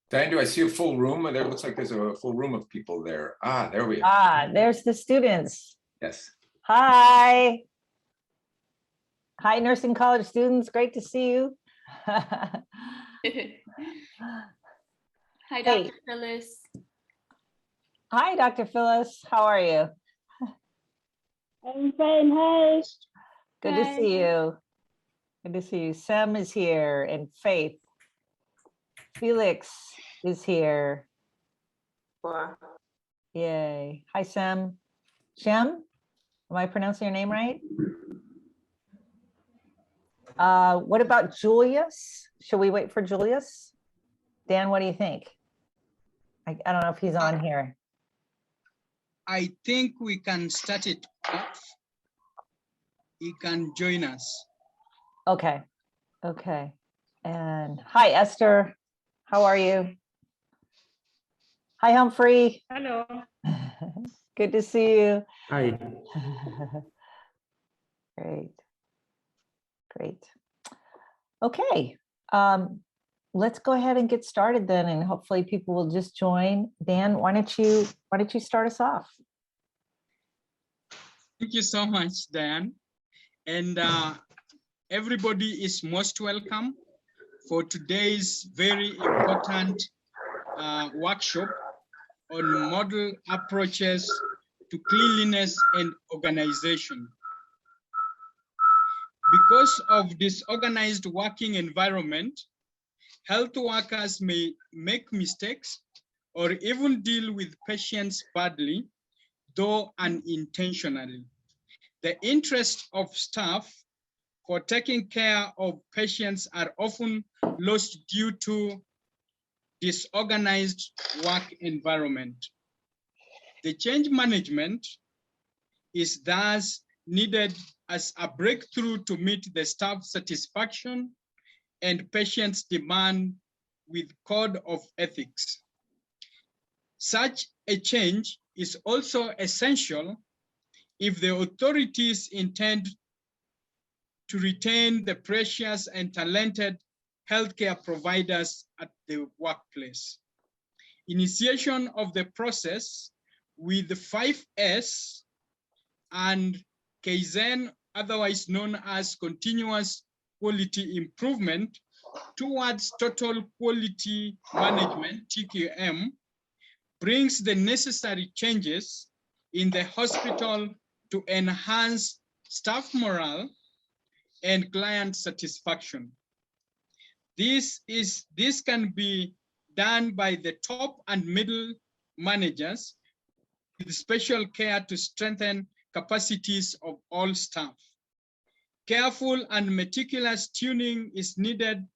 Diane, do I see a full room? There looks like there's a full room of people there. Ah, there we are. Ah, there's the students. Yes. Hi. Hi, nursing college students. Great to see you. Hi, Hey. Dr. Phyllis. Hi, Dr. Phyllis. How are you? I'm fine. Hi. Good Hi. to see you. Good to see you. Sam is here and Faith. Felix is here. Wow. Yay. Hi, Sam. Shem? Am I pronouncing your name right? What about Julius? Should we wait for Julius? Dan, what do you think? I don't know if he's on here. I think we can start it off. He can join us. Okay. Okay. And hi, Esther. How are you? Hi, Humphrey. Hello. Good to see you. Hi. Great. Great. Okay. Let's go ahead and get started then, and hopefully people will just join. Dan, why don't you start us off? Thank you so much, Diane. And everybody is most welcome for today's very important workshop on model approaches to cleanliness and organization. Because of disorganized working environment, health workers may make mistakes or even deal with patients badly, though unintentionally. The interest of staff for taking care of patients are often lost due to disorganized work environment. The change management is thus needed as a breakthrough to meet the staff satisfaction and patients' demand with code of ethics. Such a change is also essential if the authorities intend to retain the precious and talented healthcare providers at the workplace. Initiation of the process with the 5S and Kaizen, otherwise known as continuous quality improvement towards total quality management, TQM, brings the necessary changes in the hospital to enhance staff morale and client satisfaction. This can be done by the top and middle managers with special care to strengthen capacities of all staff. Careful and meticulous tuning is needed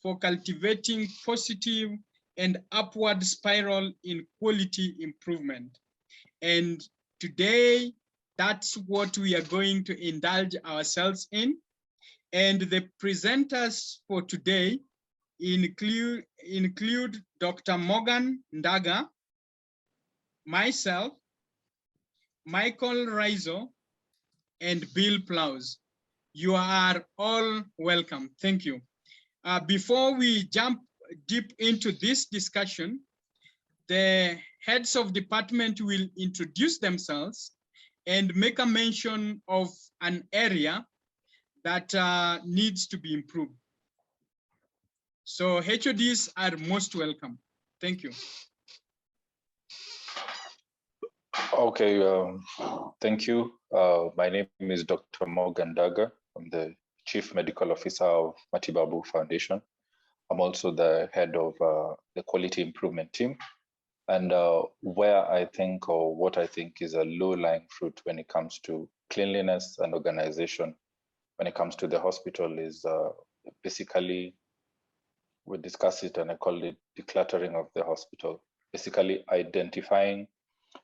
for cultivating positive and upward spiral in quality improvement. And today, that's what we are going to indulge ourselves in. And the presenters for today include Dr. Morgan Ndaga, myself, Michael Rizzo, and Bill Plows. You are all welcome. Thank you. Before we jump deep into this discussion, the heads of department will introduce themselves and make a mention of an area that needs to be improved. So HODs are most welcome. Thank you. Okay, thank you. My name is Dr. Morgan Daga. I'm the Chief Medical Officer of Matibabu Foundation. I'm also the head of the Quality Improvement Team. And where I think, or what I think is a low-lying fruit when it comes to cleanliness and organization, when it comes to the hospital is basically, we discuss it and I call it decluttering of the hospital. Basically identifying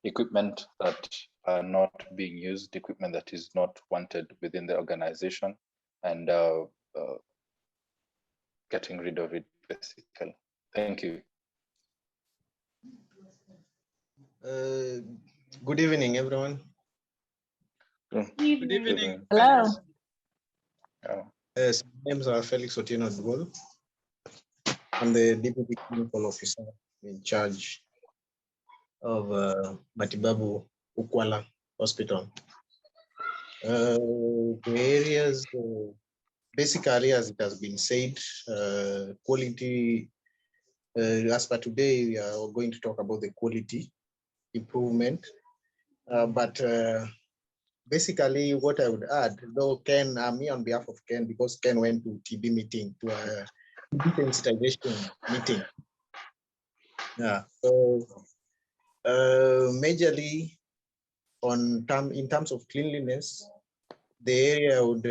equipment that are not being used, equipment that is not wanted within the organization, and getting rid of it, basically. Thank you. Good evening, everyone. Good evening. Hello. Yeah. Yes, my name is Felix Otieno Dugol. I'm the Deputy Clinical Officer in charge of Matibabu Ukwala Hospital. The areas, basic areas, it has been said, quality, as per today, we are going to talk about the quality improvement. But basically what I would add, though Ken, me on behalf of Ken, because Ken went to TB meeting, to a sensitization meeting. Yeah, so majorly in terms of cleanliness, the area I would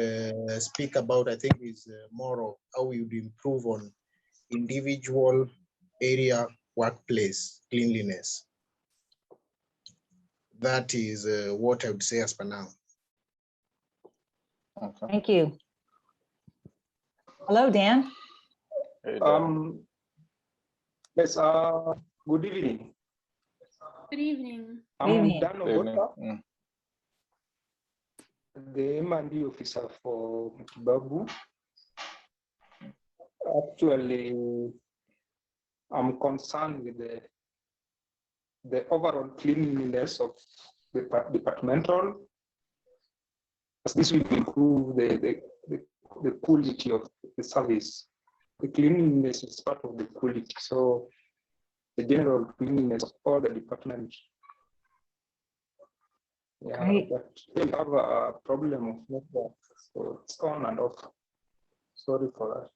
speak about, I think, is more of how we would improve on individual area workplace cleanliness. That is what I would say as per now. Okay. Thank you. Hello, Dan. Hey, Dan. Yes, good evening. Good evening. Good evening. I'm Dan Good evening. Ogota, the M&D officer for Matibabu. Actually, I'm concerned with the overall cleanliness of the departmental, as this will improve the quality of the service. The cleanliness is part of the quality, so the general cleanliness of all the departments. Yeah, Great. but we have a problem of network, so it's on and off. Sorry for that.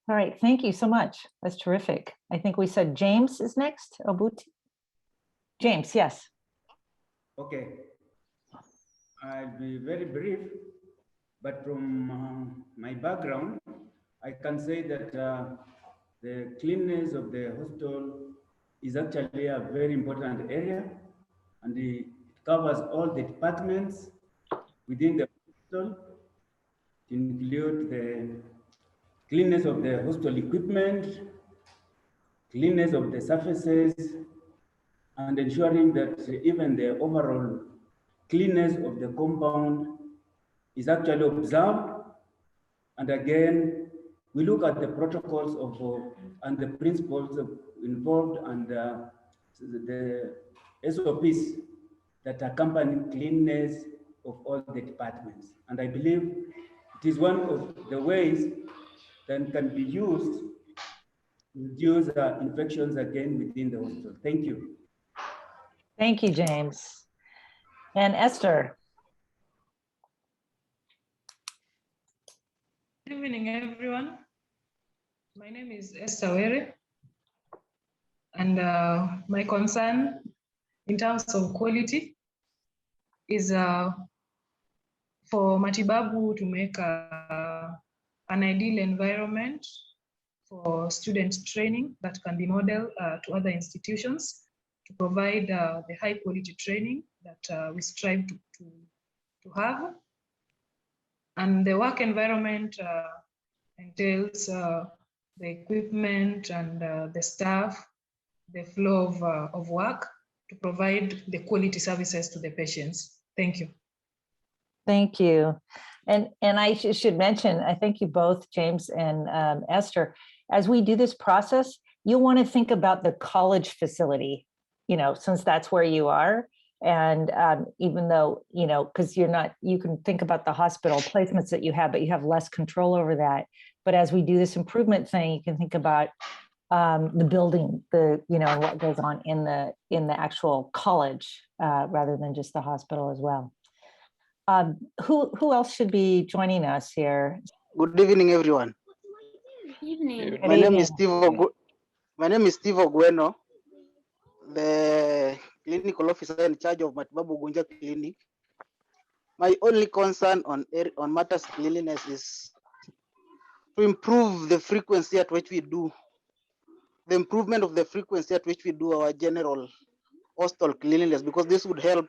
All right, thank you so much. That's terrific. I think we said James is next, Obuti. James, yes. Okay. I'll be very brief, but from my background, I can say that the cleanliness of the hospital is actually a very important area, and it covers all the departments within the hospital, to include the cleanness of the hospital equipment, cleanness of the surfaces, and ensuring that even the overall cleanness of the compound is actually observed. And again, we look at the protocols and the principles involved and the SOPs that accompany cleanness of all the departments. And I believe it is one of the ways that can be used to reduce infections again within the hospital. Thank you. Thank you, James. And Esther. Good evening, everyone. My name is Esther Were, and my concern in terms of quality is for Matibabu to make an ideal environment for student training that can be modeled to other institutions to provide the high quality training that we strive to have. And the work environment entails the equipment and the staff, the flow of work to provide the quality services to the patients. Thank you. Thank you. And I should mention, I thank you both, James and Esther. As we do this process, you'll want to think about the college facility, since that's where you are. And even though, because you can think about the hospital placements that you have, but you have less control over that. But as we do this improvement thing, you can think about the building, and what goes on in the actual college rather than just the hospital as well. Who else should be joining us here? Good evening, everyone. Good evening. My name is Steve Ogueno, the clinical officer in charge of Matibabu Gunja Clinic. My only concern on matters cleanliness is to improve the frequency at which we do, the improvement of the frequency at which we do our general hospital cleanliness, because this would help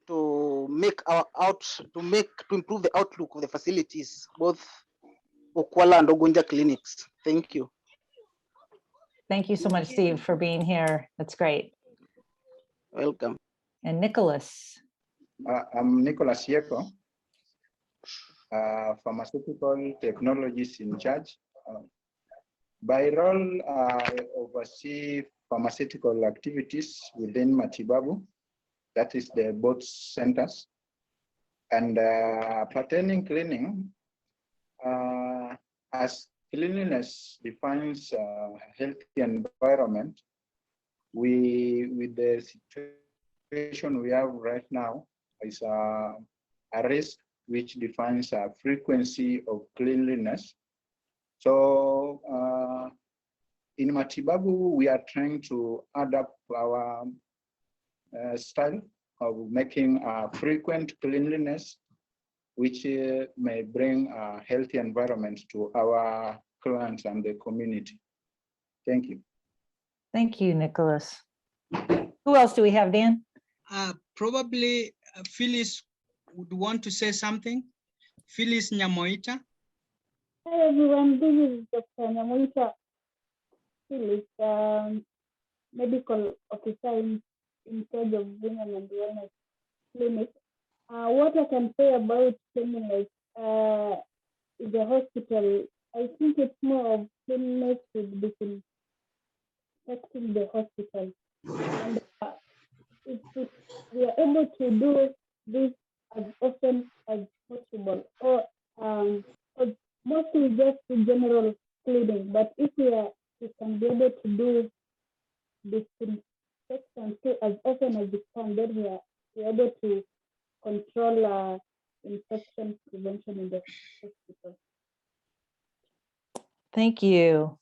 to improve the outlook of the facilities, both Okwala and Ogunja clinics. Thank you. Thank you so much, Steve, for being here. That's great. Welcome. And Nicholas. I'm Nicholas Yeko, pharmaceutical technologist in charge By role, I oversee pharmaceutical activities within Matibabu, that is the both centers. And pertaining cleaning, as cleanliness defines a healthy environment, with the situation we have right now, is a risk which defines a frequency of cleanliness. So in Matibabu, we are trying to adapt our style of making frequent cleanliness, which may bring a healthy environment to our clients and the community. Thank you. Thank you, Nicholas. Who else do we have, Dan? Probably Phyllis would want to say something. Phyllis Nyamoita. Hi everyone, this is Dr. Nyamoita Phyllis, medical officer in charge of women and wellness clinic. What I can say about cleanliness in the hospital, I think it's more of cleanliness with disinfecting the hospital. And if we are able to do this as often as possible, or mostly just the general cleaning, but if we can be able to do disinfection too as often as we can, then we are able to control infection prevention in the hospital. Thank you.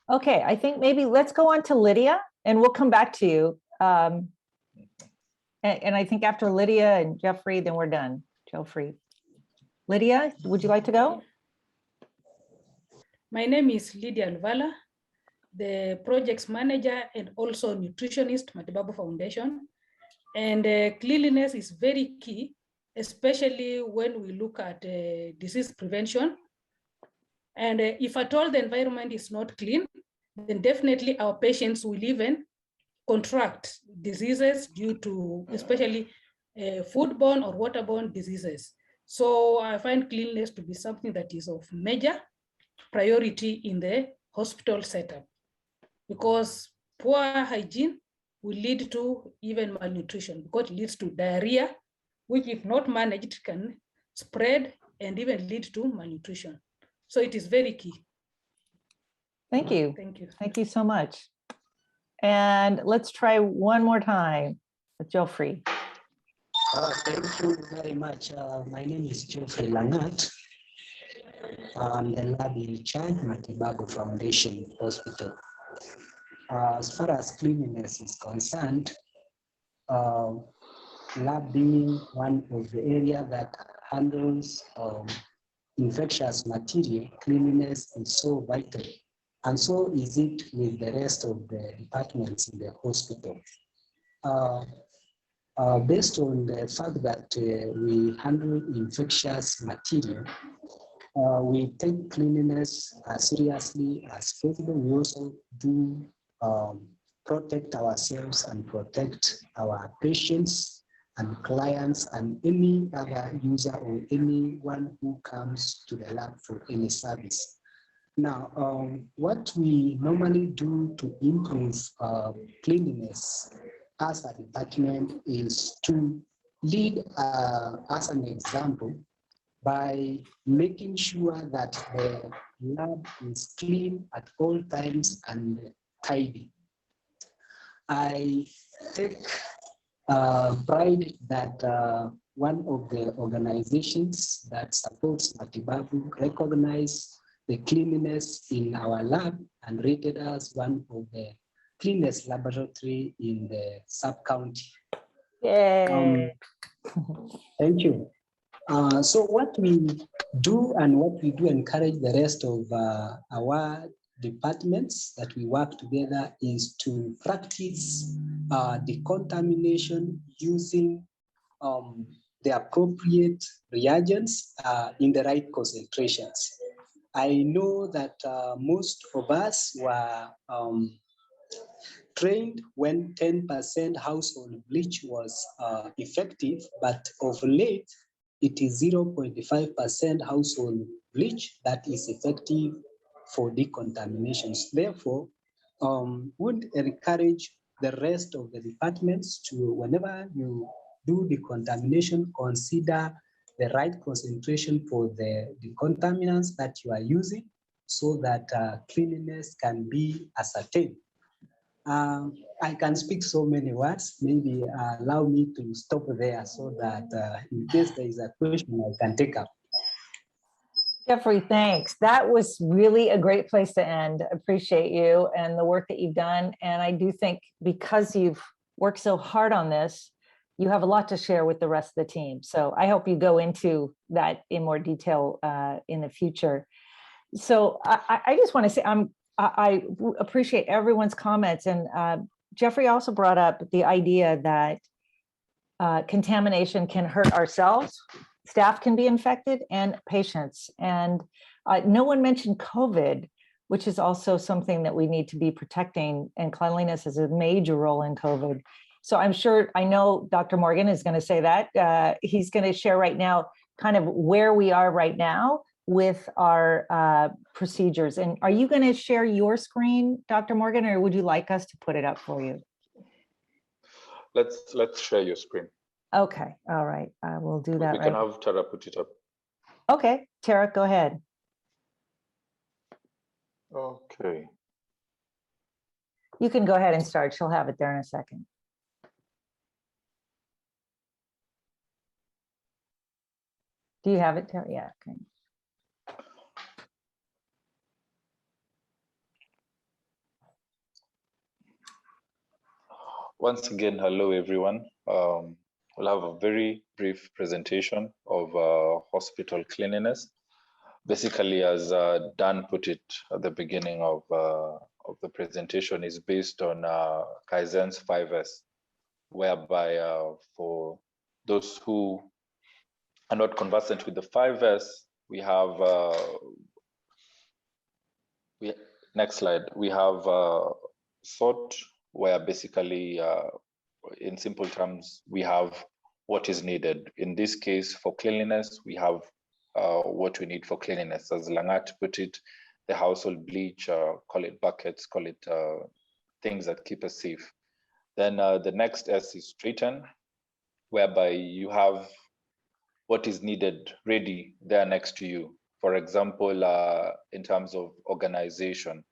Okay, I think maybe let's go on to Lydia and we'll come back to you. And I think after Lydia and Jeffrey, then we're done. Jeffrey. Lydia, would you like to go? My name is Lydia Luvala, the projects manager and also nutritionist, Matibabu Foundation. And cleanliness is very key, especially when we look at disease prevention. And if at all the environment is not clean, then definitely our patients will even contract diseases due to especially foodborne or waterborne diseases. So I find cleanliness to be something that is of major priority in the hospital setup, because poor hygiene will lead to even malnutrition, because it leads to diarrhea, which if not managed can spread and even lead to malnutrition. So it is very key. Thank you. Thank you. Thank you so much. And let's try one more time with Geoffrey. Thank you very much. My name is Geoffrey Langat. I'm the lab in charge, Matibabu Foundation Hospital. As far as cleanliness is concerned, lab being one of the area that handles infectious material, cleanliness is so vital. And so is it with the rest of the departments in the hospital. Based on the fact that we handle infectious material, we take cleanliness as seriously as possible. We also do protect ourselves and protect our patients and clients and any other user or anyone who comes to the lab for any service. Now, what we normally do to improve cleanliness as a department is to lead as an example by making sure that the lab is clean at all times and tidy. I take pride that one of the organizations that supports Matibabu recognize the cleanliness in our lab and rated us one of the cleanest laboratory in the sub-county. Yay. Thank you. So what we do and what we do encourage the rest of our departments that we work together is to practice decontamination using the appropriate reagents in the right concentrations. I know that most of us were trained when 10% household bleach was effective, but of late, it is 0.5% household bleach that is effective for decontaminations. Therefore, would encourage the rest of the departments to, whenever you do decontamination, consider the right concentration for the decontaminants that you are using so that cleanliness can be ascertained. I can speak so many words, maybe allow me to stop there so that in case there is a question, I can take up. Jeffrey, thanks. That was really a great place to end. Appreciate you and the work that you've done. And I do think because you've worked so hard on this, you have a lot to share with the rest of the team. So I hope you go into that in more detail in the future. So I just want to say I appreciate everyone's comments. And Jeffrey also brought up the idea that contamination can hurt ourselves, staff can be infected, and patients. And no one mentioned COVID, which is also something that we need to be protecting, and cleanliness is a major role in COVID. So I know Dr. Morgan is going to say that. He's going to share right now kind of where we are right now with our procedures. And are you going to share your screen, Dr. Morgan, or would you like us to put it up for you? Let's share your screen. Okay, all right, I will do that. We can have Tara put it up. Okay, Tara, go ahead. Okay. You can go ahead and start. She'll have it there in a second. Do you have it, Tara? Yeah, okay. Once again, hello everyone. We'll have a very brief presentation of hospital cleanliness. Basically, as Dan put it at the beginning of the presentation, is based on Kaizen's 5S, whereby for those who are not conversant with the 5S, we have, next slide, we have SOT, where basically, in simple terms, we have what is needed. In this case, for cleanliness, we have what we need for cleanliness. As Langat put it, the household bleach, call it buckets, call it things that keep us safe. Then the next S is straighten, whereby you have what is needed ready there next to you. For example, in terms of organization,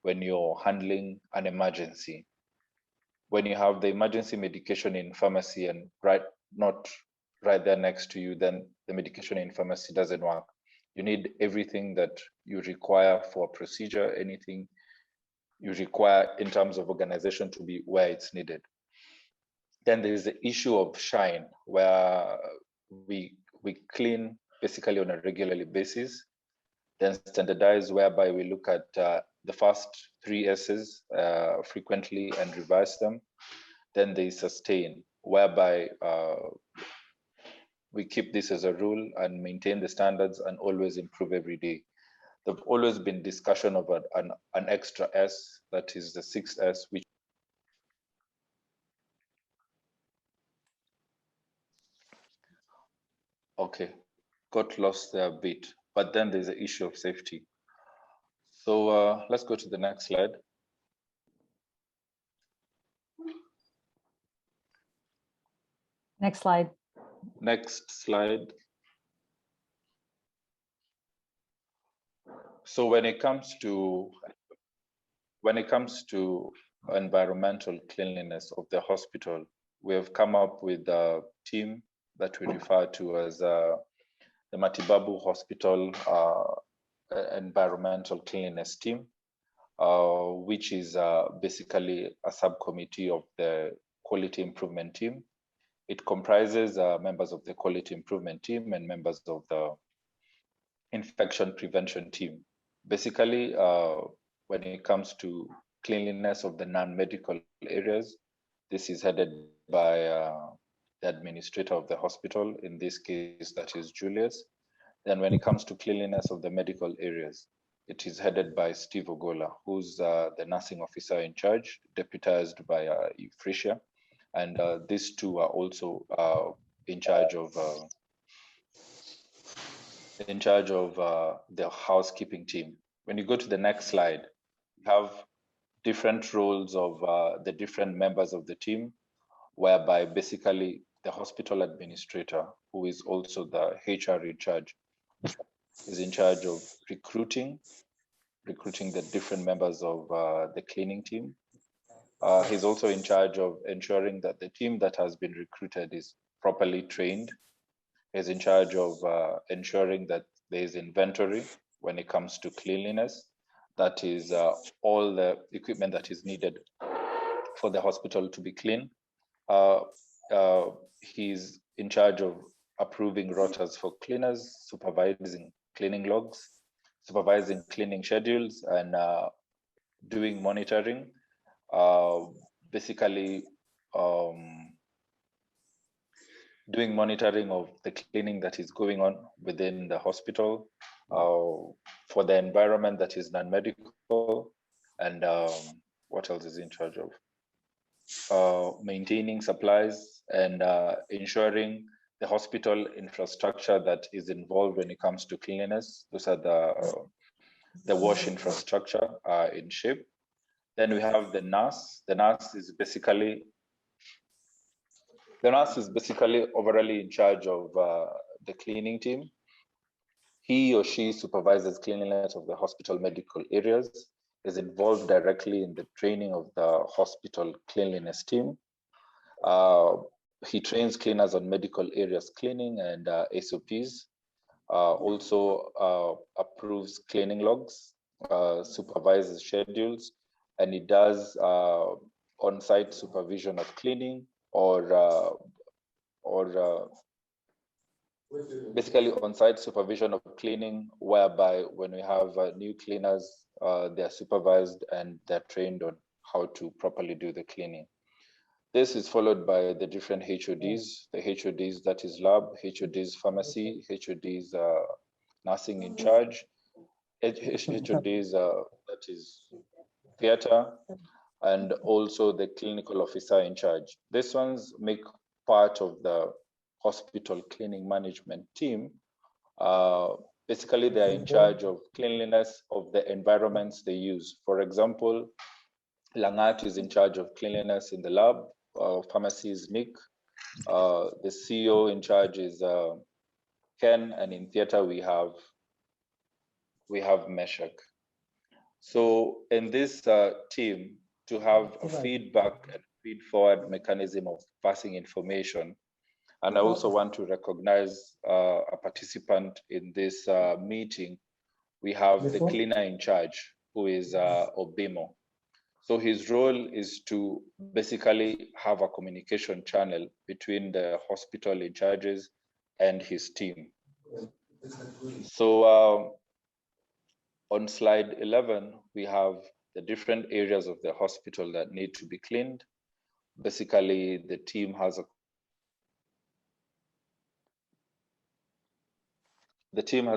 when you're handling an emergency, when you have the emergency medication in pharmacy and not right there next to you, then the medication in pharmacy doesn't work. You need everything that you require for a procedure, anything you require in terms of organization to be where it's needed. Then there is the issue of shine, where we clean basically on a regular basis. Then standardize, whereby we look at the first 3 S's frequently and revise them. Then there is sustain, whereby we keep this as a rule and maintain the standards and always improve every day. There've always been discussion of an extra S, that is the 6th S, which okay, got lost there a bit, but then there's the issue of safety. So let's go to the next slide. Next slide. Next slide. So when it comes to environmental cleanliness of the hospital, we have come up with a team that we refer to as the Matibabu Hospital Environmental Cleanliness Team, which is basically a subcommittee of the Quality Improvement Team. It comprises members of the Quality Improvement Team and members of the Infection Prevention Team. Basically, when it comes to cleanliness of the non-medical areas, this is headed by the administrator of the hospital, in this case, that is Julius. Then when it comes to cleanliness of the medical areas, it is headed by Steve Ogola, who's the nursing officer in charge, deputized by Euphrasia. And these two are also in charge of in charge of the housekeeping team. When you go to the next slide, you have different roles of the different members of the team, whereby basically the hospital administrator, who is also the HR in charge, is in charge of recruiting the different members of the cleaning team. He's also in charge of ensuring that the team that has been recruited is properly trained. He's in charge of ensuring that there is inventory when it comes to cleanliness. That is all the equipment that is needed for the hospital to be clean. He's in charge of approving rotas for cleaners, supervising cleaning logs, supervising cleaning schedules, and doing monitoring. Basically, doing monitoring of the cleaning that is going on within the hospital, for the environment that is non-medical, and what else is in charge of? Maintaining supplies and ensuring the hospital infrastructure that is involved when it comes to cleanliness. Those are the wash infrastructure in shape. Then we have the nurse. The nurse is basically overall in charge of the cleaning team. He or she supervises cleanliness of the hospital medical areas, is involved directly in the training of the hospital cleanliness team. He trains cleaners on medical areas cleaning and SOPs, also approves cleaning logs, supervises schedules, and he does on-site supervision of cleaning or basically on-site supervision of cleaning, whereby when we have new cleaners, they're supervised and they're trained on how to properly do the cleaning. This is followed by the different HODs, the HODs that is lab, HODs pharmacy, HODs nursing in charge, HODs that is theater, and also the clinical officer in charge. These ones make part of the hospital cleaning management team. Basically, they are in charge of cleanliness of the environments they use. For example, Langat is in charge of cleanliness in the lab. Pharmacy is Nick. The CEO in charge is Ken, and in theater we have Meshach. So in this team, to have a feedback and feed forward mechanism of passing information, and I also want to recognize a participant in this meeting. We have the cleaner in charge, who is Obimo. So his role is to basically have a communication channel between the hospital in charges and his team. So on slide 11, we have the different areas of the hospital that need to be cleaned. Basically, the team has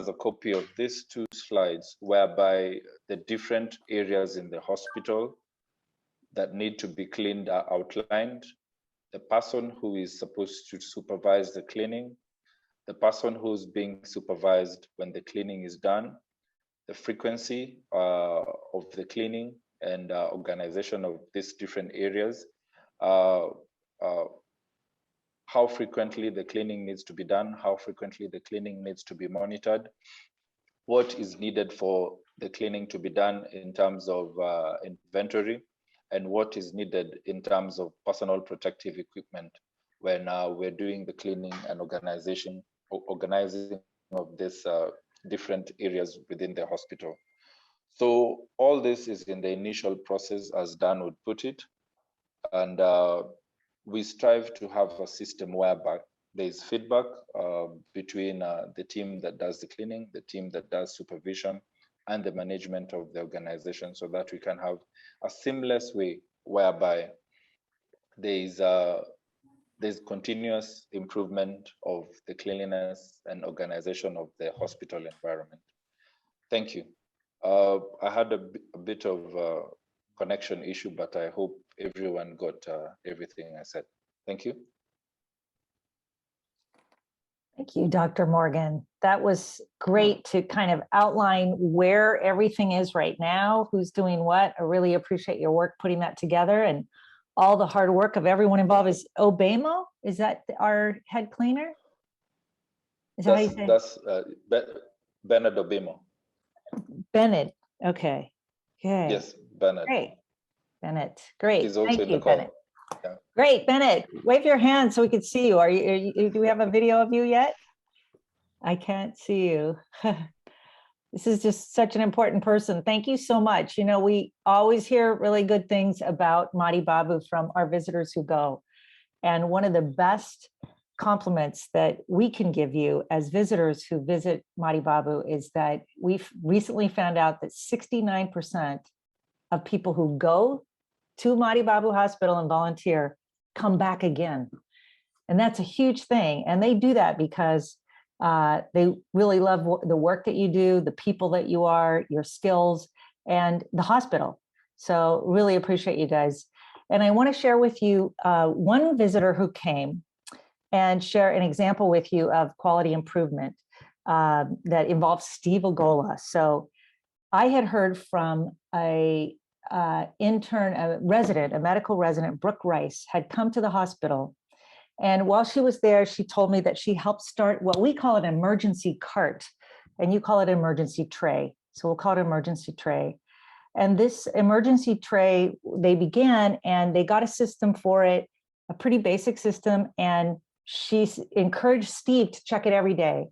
a copy of these two slides, whereby the different areas in the hospital that need to be cleaned are outlined. The person who is supposed to supervise the cleaning, the person who's being supervised when the cleaning is done, the frequency of the cleaning and organization of these different areas, how frequently the cleaning needs to be done, how frequently the cleaning needs to be monitored, what is needed for the cleaning to be done in terms of inventory, and what is needed in terms of personal protective equipment when we're doing the cleaning and organizing of these different areas within the hospital. So all this is in the initial process, as Dan would put it, and we strive to have a system whereby there is feedback between the team that does the cleaning, the team that does supervision, and the management of the organization, so that we can have a seamless way whereby there's continuous improvement of the cleanliness and organization of the hospital environment. Thank you. I had a bit of a connection issue, but I hope everyone got everything I said. Thank you. Thank you, Dr. Morgan. That was great to kind of outline where everything is right now, who's doing what. I really appreciate your work putting that together and all the hard work of everyone involved. Is Obamo, is that our head cleaner? Is that how you say? That's Bernard Obimo. Bennett, okay. Okay. Yes, Bernard. Great, Bennett, great. He's also Thank in you, the call. Bennett. Yeah. Great, Bennett, wave your hand so we can see you. Do we have a video of you yet? I can't see you. This is just such an important person. Thank you so much. You know, we always hear really good things about Mati Babu from our visitors who go. And one of the best compliments that we can give you as visitors who visit Mati Babu is that we've recently found out that 69% of people who go to Mati Babu Hospital and volunteer come back again. And that's a huge thing. And they do that because they really love the work that you do, the people that you are, your skills, and the hospital. So really appreciate you guys. And I want to share with you one visitor who came and share an example with you of quality improvement that involves Steve Ogola. So I had heard from a intern, a resident, a medical resident, Brooke Rice, had come to the hospital. And while she was there, she told me that she helped start what we call an emergency cart, and you call it an emergency tray. So we'll call it an emergency tray. And this emergency tray, they began and they got a system for it, a pretty basic system. And she encouraged Steve to check it every day.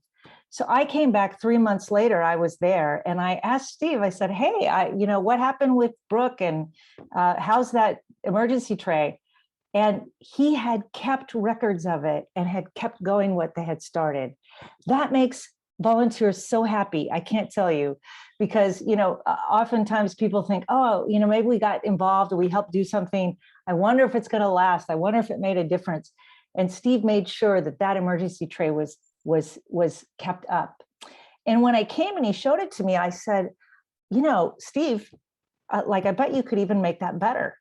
So I came back 3 months later, I was there and I asked Steve, I said, hey, what happened with Brooke and how's that emergency tray? And he had kept records of it and had kept going what they had started. That makes volunteers so happy. I can't tell you, because, oftentimes people think, oh, maybe we got involved or we helped do something. I wonder if it's going to last. I wonder if it made a difference. And Steve made sure that that emergency tray was kept up. And when I came and he showed it to me, I said, Steve, I bet you could even make that better.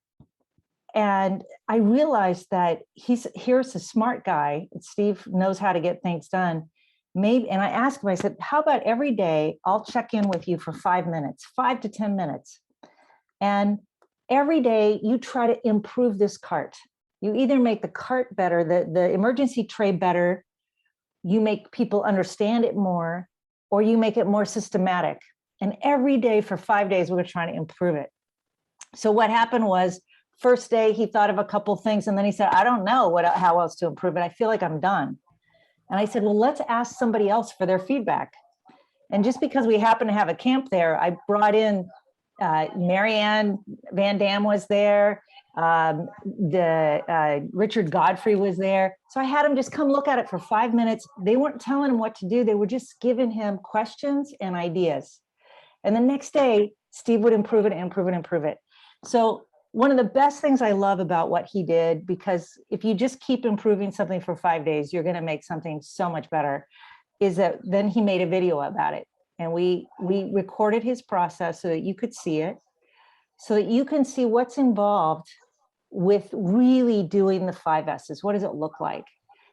And I realized that here's a smart guy. Steve knows how to get things done. Maybe, and I asked him, I said, how about every day I'll check in with you for 5 minutes, 5 to 10 minutes. And every day you try to improve this cart. You either make the cart better, the emergency tray better, you make people understand it more, or you make it more systematic. And every day for 5 days, we're trying to improve it. So what happened was, first day, he thought of a couple things, and then he said, I don't know how else to improve it. I feel like I'm done. And I said, well, let's ask somebody else for their feedback. And just because we happen to have a camp there, I brought in Marianne Van Dam was there. Richard Godfrey was there. So I had him just come look at it for 5 minutes. They weren't telling him what to do. They were just giving him questions and ideas. And the next day, Steve would improve it, improve it, improve it. So one of the best things I love about what he did, because if you just keep improving something for 5 days, you're going to make something so much better, is that then he made a video about it. And we recorded his process so that you could see it, so that you can see what's involved with really doing the 5 S's. What does it look like?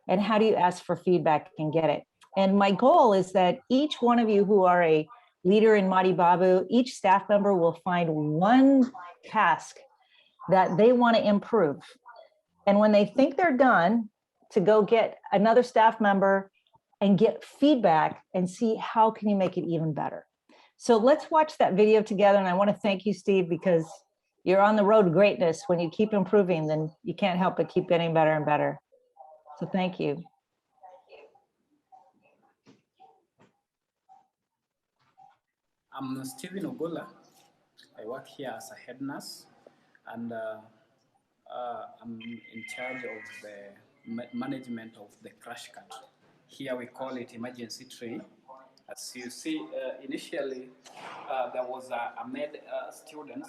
And how do you ask for feedback and get it? And my goal is that each one of you who are a leader in Mati Babu, each staff member will find one task that they want to improve. And when they think they're done, to go get another staff member and get feedback and see how can you make it even better. So let's watch that video together. And I want to thank you, Steve, because you're on the road to greatness. When you keep improving, then you can't help but keep getting better and better. So thank you. I'm Stephen Ogola. I work here as a head nurse, and I'm in charge of the management of the crash cart. Here we call it emergency tray. As you see, initially there was a med student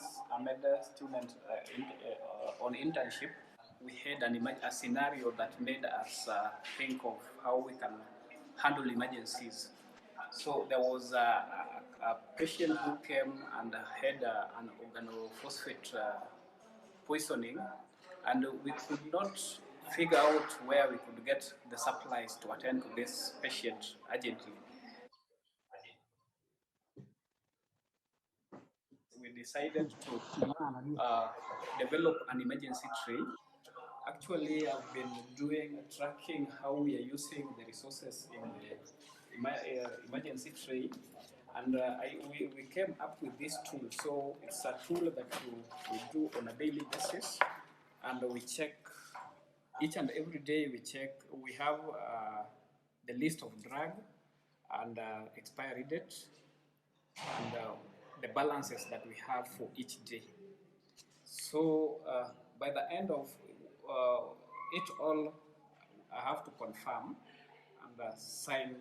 on internship. We had a scenario that made us think of how we can handle emergencies. So there was a patient who came and had an organophosphate poisoning, and we could not figure out where we could get the supplies to attend to this patient urgently. We decided to develop an emergency tray. Actually, I've been tracking how we are using the resources in the emergency tray, and we came up with this tool. So it's a tool that we do on a daily basis, and we check each and every day. We have the list of drug and expiry date, and the balances that we have for each day. So by the end of it all, I have to confirm and sign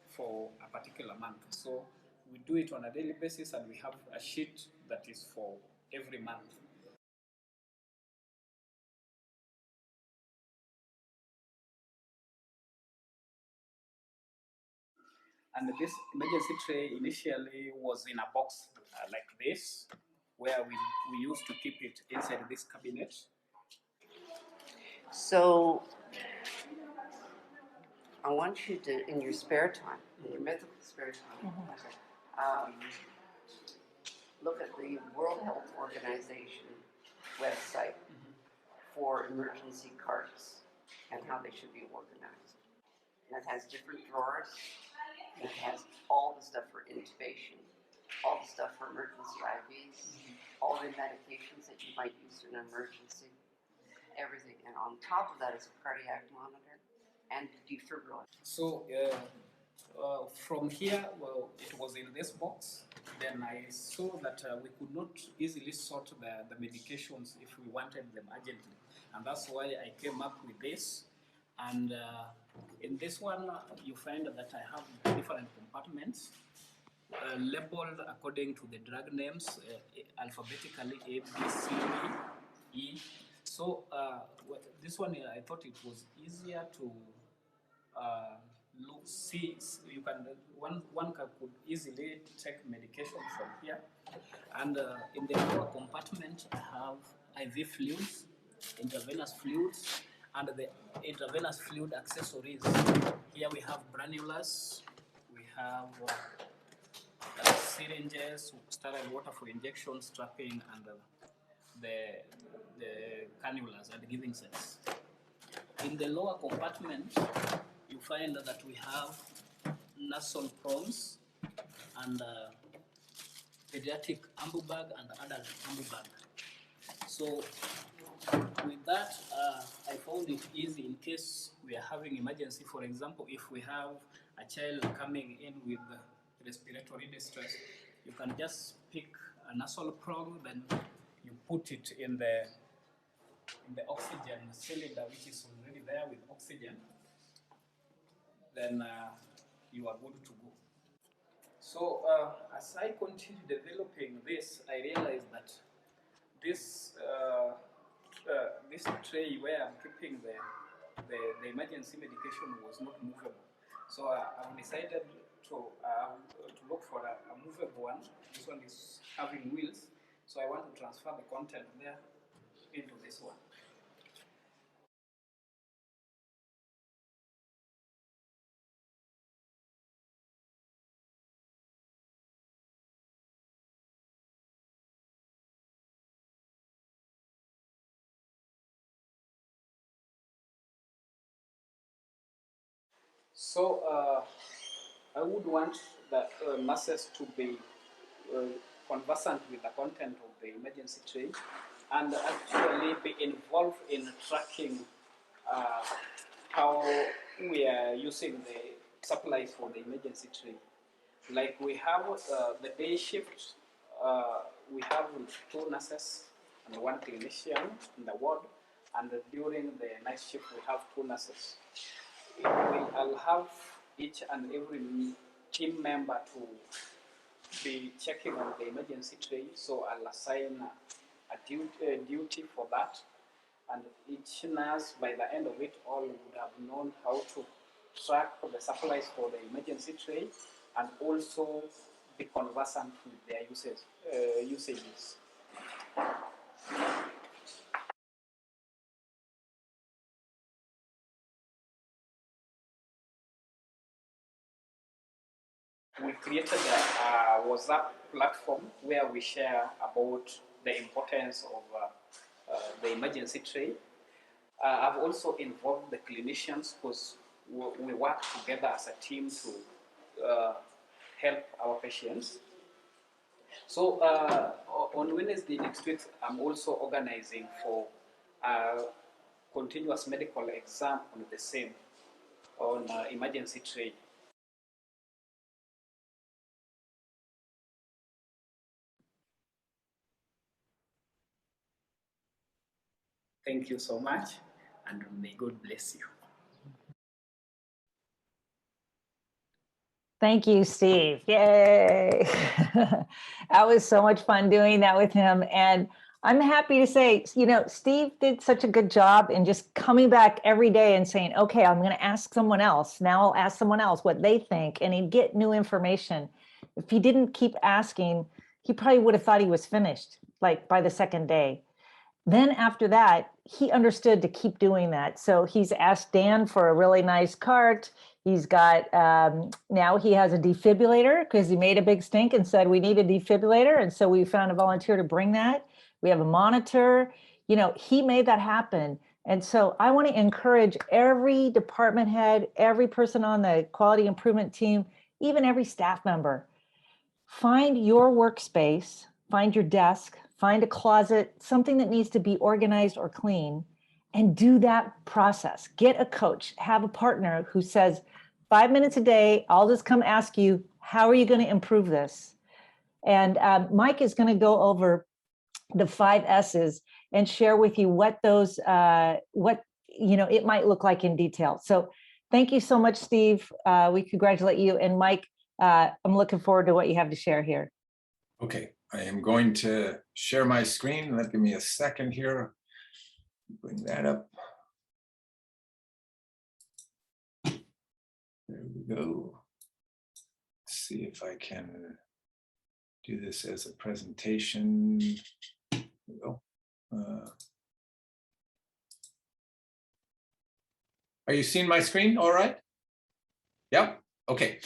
for a particular month. So we do it on a daily basis, and we have a sheet that is for every month. And this emergency tray initially was in a box like this, where we used to keep it inside this cabinet. So I want you to, in your spare time, in your medical spare time, look at the World Health Organization website for emergency carts and how they should be organized. And it has different drawers. It has all the stuff for intubation, all the stuff for emergency IVs, all the medications that you might use in an emergency, everything. And on top of that is a cardiac monitor and defibrillator. So from here, well, it was in this box. Then I saw that we could not easily sort the medications if we wanted them urgently. And that's why I came up with this. And in this one, you find that I have different compartments labeled according to the drug names, alphabetically A, B, C, D, E. So this one, I thought it was easier to see. You can one could easily take medication from here. And in the lower compartment, I have IV fluids, intravenous fluids, and the intravenous fluid accessories. Here we have granulas, we have syringes, sterile water for injection, strapping, and the cannulas and giving sets. In the lower compartment, you find that we have nasal prongs and pediatric ambu bag and adult ambu bag. So with that, I found it easy in case we are having emergency. For example, if we have a child coming in with respiratory distress, you can just pick a nasal prong, then you put it in the oxygen cylinder, which is already there with oxygen. Then you are good to go. So as I continue developing this, I realized that this this tray where I'm keeping the emergency medication was not movable. So I've decided to look for a movable one. This one is having wheels, so I want to transfer the content there into this one. So I would want the nurses to be conversant with the content of the emergency tray and actually be involved in tracking how we are using the supplies for the emergency tray. Like we have the day shift, we have 2 nurses and 1 clinician in the ward, and during the night shift we have 2 nurses. I'll have each and every team member to be checking on the emergency tray, so I'll assign a duty for that, and each nurse by the end of it all would have known how to track the supplies for the emergency tray and also be conversant with their usages. created a WhatsApp platform where we share about the importance of the emergency tray. I've also involved the clinicians because we work together as a team to help our patients. So on Wednesday next week, I'm also organizing for a continuous medical exam on the same, on emergency tray. Thank you so much, and may God bless you. Thank you, Steve. Yay. That was so much fun doing that with him. And I'm happy to say, you know, Steve did such a good job in just coming back every day and saying, okay, I'm going to ask someone else. Now I'll ask someone else what they think, and he'd get new information. If he didn't keep asking, he probably would have thought he was finished, like by the second day. Then after that, he understood to keep doing that. So he's asked Dan for a really nice cart. He's got, now he has a defibrillator because he made a big stink and said we need a defibrillator. And so we found a volunteer to bring that. We have a monitor. You know, he made that happen. And so I want to encourage every department head, every person on the quality improvement team, even every staff member, find your workspace, find your desk, find a closet, something that needs to be organized or clean, and do that process. Get a coach, have a partner who says, 5 minutes a day, I'll just come ask you, how are you going to improve this? And Mike is going to go over the 5 S's and share with you what those, what, you know, it might look like in detail. So thank you so much, Steve. We congratulate you. And Mike, I'm looking forward to what you have to share here. Okay, I am going to share my screen. Give me a second here. Bring that up. There we go. Let's see if I can do this as a presentation. There we go. Are you seeing my screen all right? Yep, okay.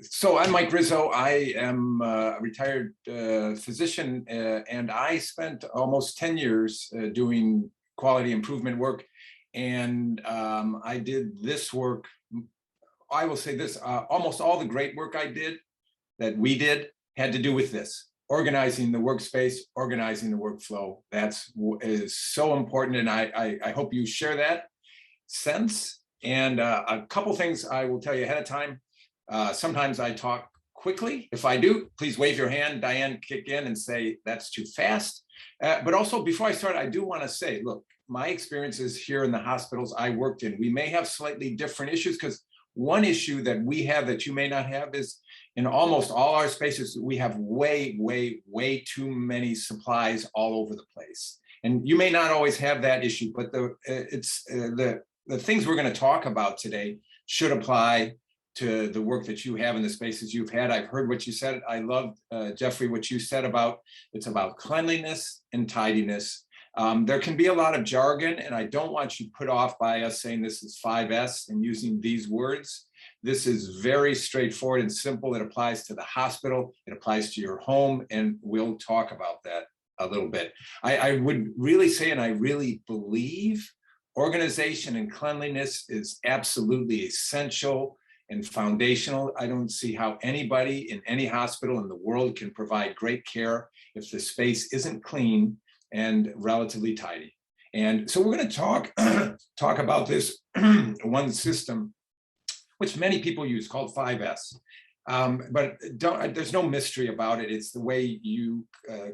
So I'm Mike Rizzo. I am a retired physician, and I spent almost 10 years doing quality improvement work. And I did this work, I will say this, almost all the great work I did, that we did, had to do with this: organizing the workspace, organizing the workflow. That's is so important, and I hope you share that sense. And a couple things I will tell you ahead of time. Sometimes I talk quickly. If I do, please wave your hand, Diane, kick in and say that's too fast. But also, before I start, I do want to say, look, my experiences here in the hospitals I worked in, we may have slightly different issues, because one issue that we have that you may not have is in almost all our spaces, we have way too many supplies all over the place. And you may not always have that issue, but the things we're going to talk about today should apply to the work that you have in the spaces you've had. I've heard what you said. I loved, Jeffrey, what you said about, it's about cleanliness and tidiness. There can be a lot of jargon, and I don't want you put off by us saying this is 5S and using these words. This is very straightforward and simple. It applies to the hospital, it applies to your home, and we'll talk about that a little bit. I would really say, and I really believe, organization and cleanliness is absolutely essential and foundational. I don't see how anybody in any hospital in the world can provide great care if the space isn't clean and relatively tidy. And so we're going to talk about this one system, which many people use, called 5S. But there's no mystery about it. It's the way you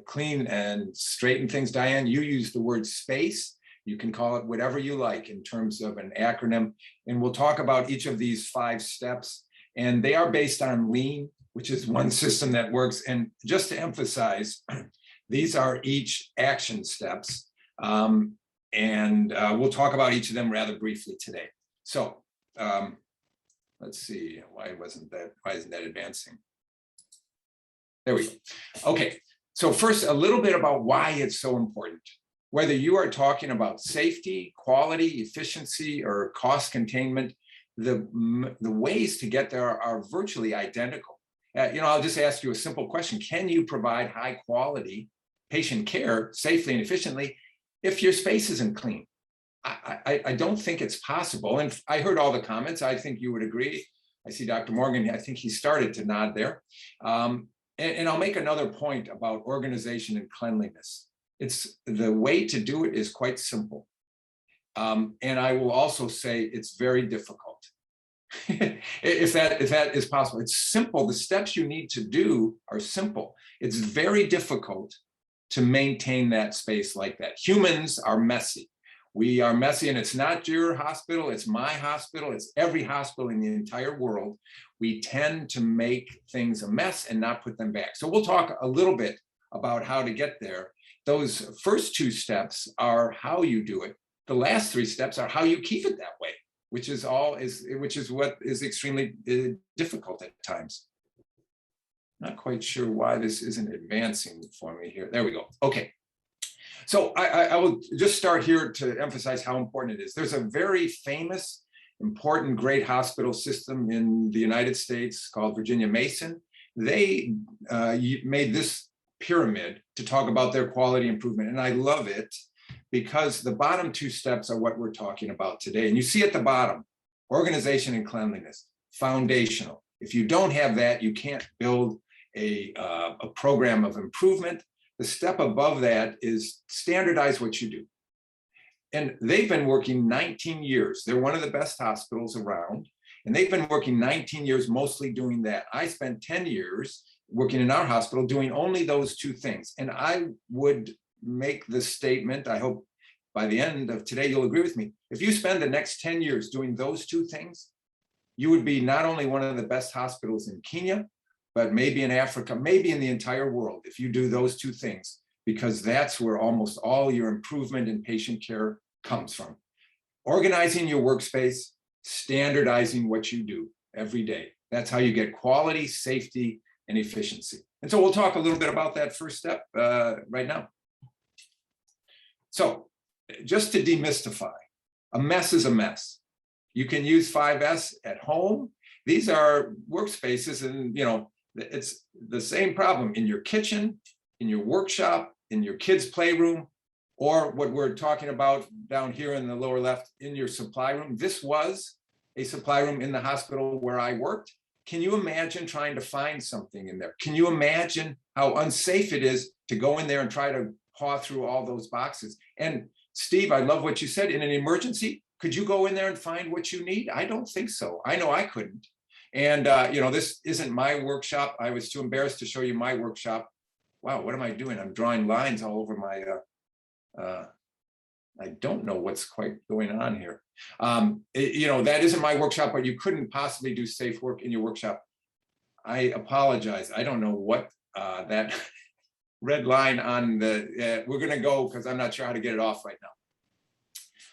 clean and straighten things. Diane, you use the word space. You can call it whatever you like in terms of an acronym. And we'll talk about each of these 5 steps. And they are based on lean, which is one system that works. And just to emphasize, these are each action steps. And we'll talk about each of them rather briefly today. So let's see, why isn't that advancing? There we go. Okay, so first, a little bit about why it's so important. Whether you are talking about safety, quality, efficiency, or cost containment, the ways to get there are virtually identical. I'll just ask you a simple question. Can you provide high quality patient care safely and efficiently if your space isn't clean? I don't think it's possible. And I heard all the comments. I think you would agree. I see Dr. Morgan, I think he started to nod there. And I'll make another point about organization and cleanliness. It's the way to do it is quite simple. And I will also say it's very difficult. if that is possible. It's simple. The steps you need to do are simple. It's very difficult to maintain that space like that. Humans are messy. We are messy, and it's not your hospital, it's my hospital, it's every hospital in the entire world. We tend to make things a mess and not put them back. So we'll talk a little bit about how to get there. Those first two steps are how you do it. The last three steps are how you keep it that way, which is what is extremely difficult at times. Not quite sure why this isn't advancing for me here. There we go. Okay. So I will just start here to emphasize how important it is. There's a very famous, important, great hospital system in the United States called Virginia Mason. They made this pyramid to talk about their quality improvement, and I love it because the bottom two steps are what we're talking about today. And you see at the bottom, organization and cleanliness, foundational. If you don't have that, you can't build a program of improvement. The step above that is standardize what you do. And they've been working 19 years. They're one of the best hospitals around, and they've been working 19 years mostly doing that. I spent 10 years working in our hospital doing only those two things. And I would make this statement, I hope by the end of today you'll agree with me. If you spend the next 10 years doing those two things, you would be not only one of the best hospitals in Kenya, but maybe in Africa, maybe in the entire world, if you do those two things, because that's where almost all your improvement in patient care comes from. Organizing your workspace, standardizing what you do every day. That's how you get quality, safety, and efficiency. And so we'll talk a little bit about that first step right now. So just to demystify, a mess is a mess. You can use 5S at home. These are workspaces, and it's the same problem in your kitchen, in your workshop, in your kids' playroom, or what we're talking about down here in the lower left, in your supply room. This was a supply room in the hospital where I worked. Can you imagine trying to find something in there? Can you imagine how unsafe it is to go in there and try to paw through all those boxes? And Steve, I love what you said. In an emergency, could you go in there and find what you need? I don't think so. I know I couldn't. And, this isn't my workshop. I was too embarrassed to show you my workshop. Wow, what am I doing? I'm drawing lines all over my, I don't know what's quite going on here. That isn't my workshop, but you couldn't possibly do safe work in your workshop. I apologize. I don't know what that red line on the, we're gonna go because I'm not sure how to get it off right now.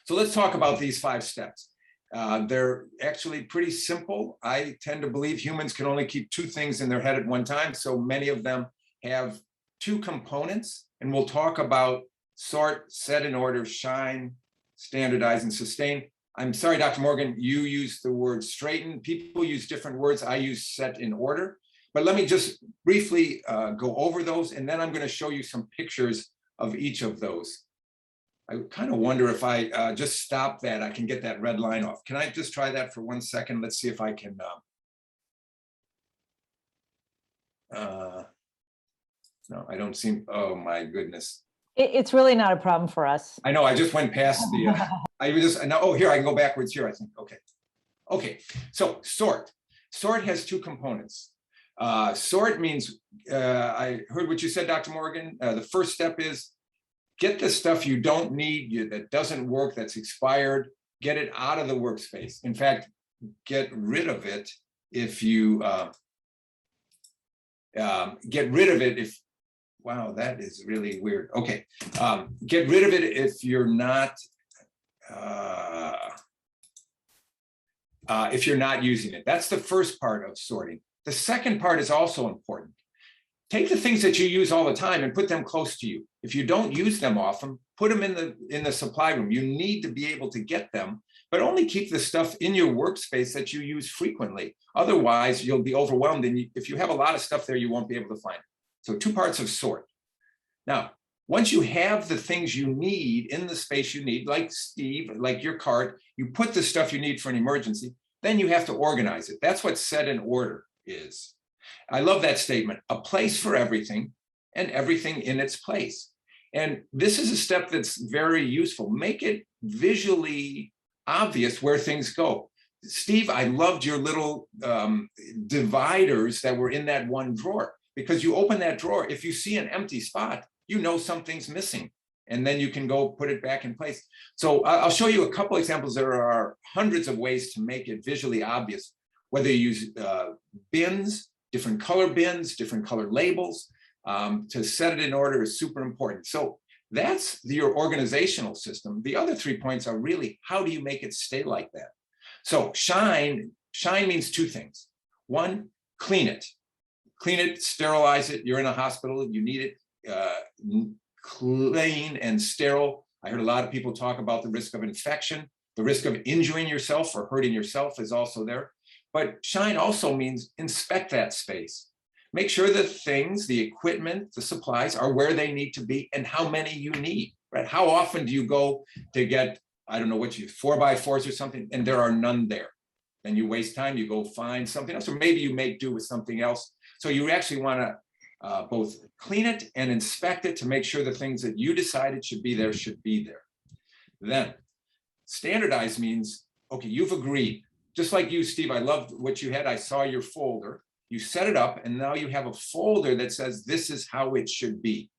So let's talk about these 5 steps. They're actually pretty simple. I tend to believe humans can only keep 2 things in their head at one time. So many of them have 2 components, and we'll talk about sort, set in order, shine, standardize, and sustain. I'm sorry, Dr. Morgan, you used the word straighten. People use different words. I use set in order. But let me just briefly go over those, and then I'm going to show you some pictures of each of those. I kind of wonder if I just stop that, I can get that red line off. Can I just try that for 1 second? Let's see if I can. No, I don't seem, oh my goodness. It's really not a problem for us. I know, I just went past the, oh, here, I can go backwards here, I think, okay. Okay, so sort. Sort has 2 components. Sort means, I heard what you said, Dr. Morgan. The first step is get the stuff you don't need, that doesn't work, that's expired, get it out of the workspace. In fact, get rid of it if you, get rid of it if, wow, that is really weird. Okay, get rid of it if you're not using it. That's the first part of sorting. The second part is also important. Take the things that you use all the time and put them close to you. If you don't use them often, put them in the supply room. You need to be able to get them but only keep the stuff in your workspace that you use frequently. Otherwise, you'll be overwhelmed, and if you have a lot of stuff there, you won't be able to find it. So 2 parts of sort. Now, once you have the things you need in the space you need, like Steve, like your cart, you put the stuff you need for an emergency, then you have to organize it. That's what set in order is. I love that statement, a place for everything and everything in its place. And this is a step that's very useful. Make it visually obvious where things go. Steve, I loved your little dividers that were in that one drawer, because you open that drawer, if you see an empty spot, you know something's missing, and then you can go put it back in place. So I'll show you a couple examples. There are hundreds of ways to make it visually obvious, whether you use bins, different color bins, different color labels. To set it in order is super important. So that's your organizational system. The other 3 points are really, how do you make it stay like that? So shine means 2 things. 1, clean it. Clean it, sterilize it. You're in a hospital, you need it clean and sterile. I heard a lot of people talk about the risk of infection. The risk of injuring yourself or hurting yourself is also there. But shine also means inspect that space. Make sure the things, the equipment, the supplies are where they need to be and how many you need, right? How often do you go to get, I don't know what 4x4s or something, and there are none there? Then you waste time, you go find something else, or maybe you make do with something else. So you actually want to both clean it and inspect it to make sure the things that you decided should be there. Then standardize means, okay, you've agreed. Just like you, Steve, I loved what you had. I saw your folder. You set it up, and now you have a folder that says this is how it should be,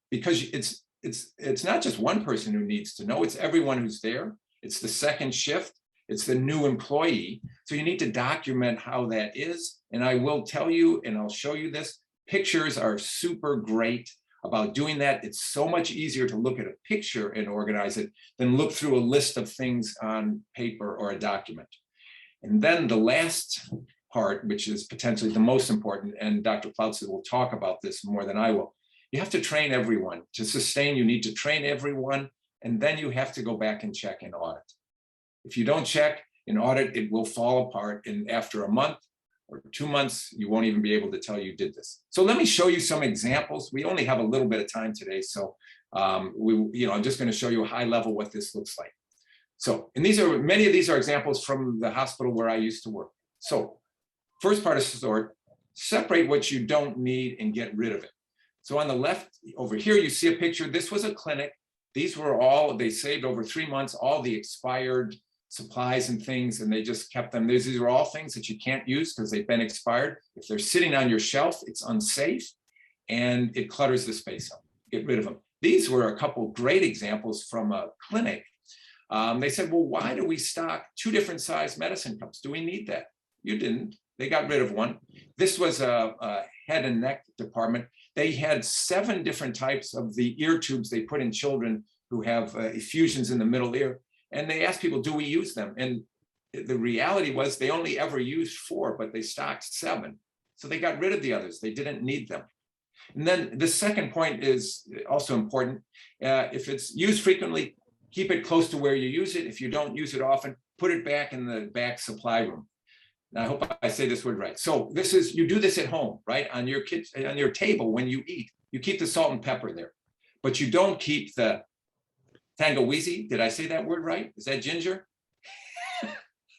because it's not just one person who needs to know, it's everyone who's there. It's the second shift, it's the new employee. So you need to document how that is. And I will tell you, and I'll show you this, pictures are super great about doing that. It's so much easier to look at a picture and organize it than look through a list of things on paper or a document. And then the last part, which is potentially the most important, and Dr. Plautz will talk about this more than I will. You have to train everyone. To sustain, you need to train everyone, and then you have to go back and check and audit. If you don't check and audit, it will fall apart, and after a month or 2 months, you won't even be able to tell you did this. So let me show you some examples. We only have a little bit of time today, so I'm just going to show you a high level what this looks like. So, and many of these are examples from the hospital where I used to work. So, first part of sort, separate what you don't need and get rid of it. So on the left over here, you see a picture. This was a clinic. These were all, they saved over 3 months, all the expired supplies and things, and they just kept them. These are all things that you can't use because they've been expired. If they're sitting on your shelf, it's unsafe and it clutters the space up. Get rid of them. These were a couple great examples from a clinic. They said, well, why do we stock 2 different size medicine cups? Do we need that? You didn't. They got rid of one. This was a head and neck department. They had 7 different types of the ear tubes they put in children who have effusions in the middle ear. And they asked people, do we use them? And the reality was they only ever used 4, but they stocked 7. So they got rid of the others. They didn't need them. And then the second point is also important. If it's used frequently, keep it close to where you use it. If you don't use it often, put it back in the back supply room. Now, I hope I say this word right. So this is, you do this at home, right? On your table when you eat, you keep the salt and pepper there, but you don't keep the tangawizi. Did I say that word right? Is that ginger?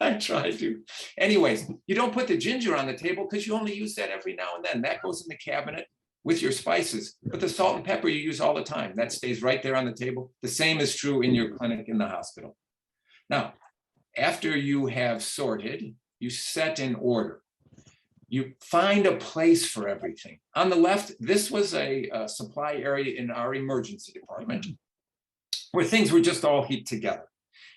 I tried to. Anyways, you don't put the ginger on the table because you only use that every now and then. That goes in the cabinet with your spices, but the salt and pepper you use all the time. That stays right there on the table. The same is true in your clinic in the hospital. Now, after you have sorted, you set in order. You find a place for everything. On the left, this was a supply area in our emergency department where things were just all heaped together.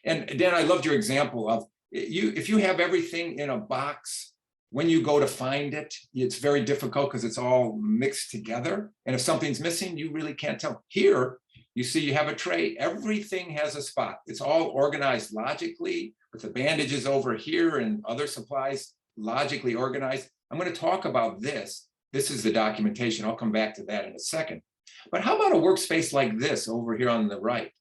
And Dan, I loved your example of if you have everything in a box, when you go to find it, it's very difficult because it's all mixed together. And if something's missing, you really can't tell. Here, you see you have a tray. Everything has a spot. It's all organized logically with the bandages over here and other supplies logically organized. I'm going to talk about this. This is the documentation. I'll come back to that in a second. But how about a workspace like this over here on the right?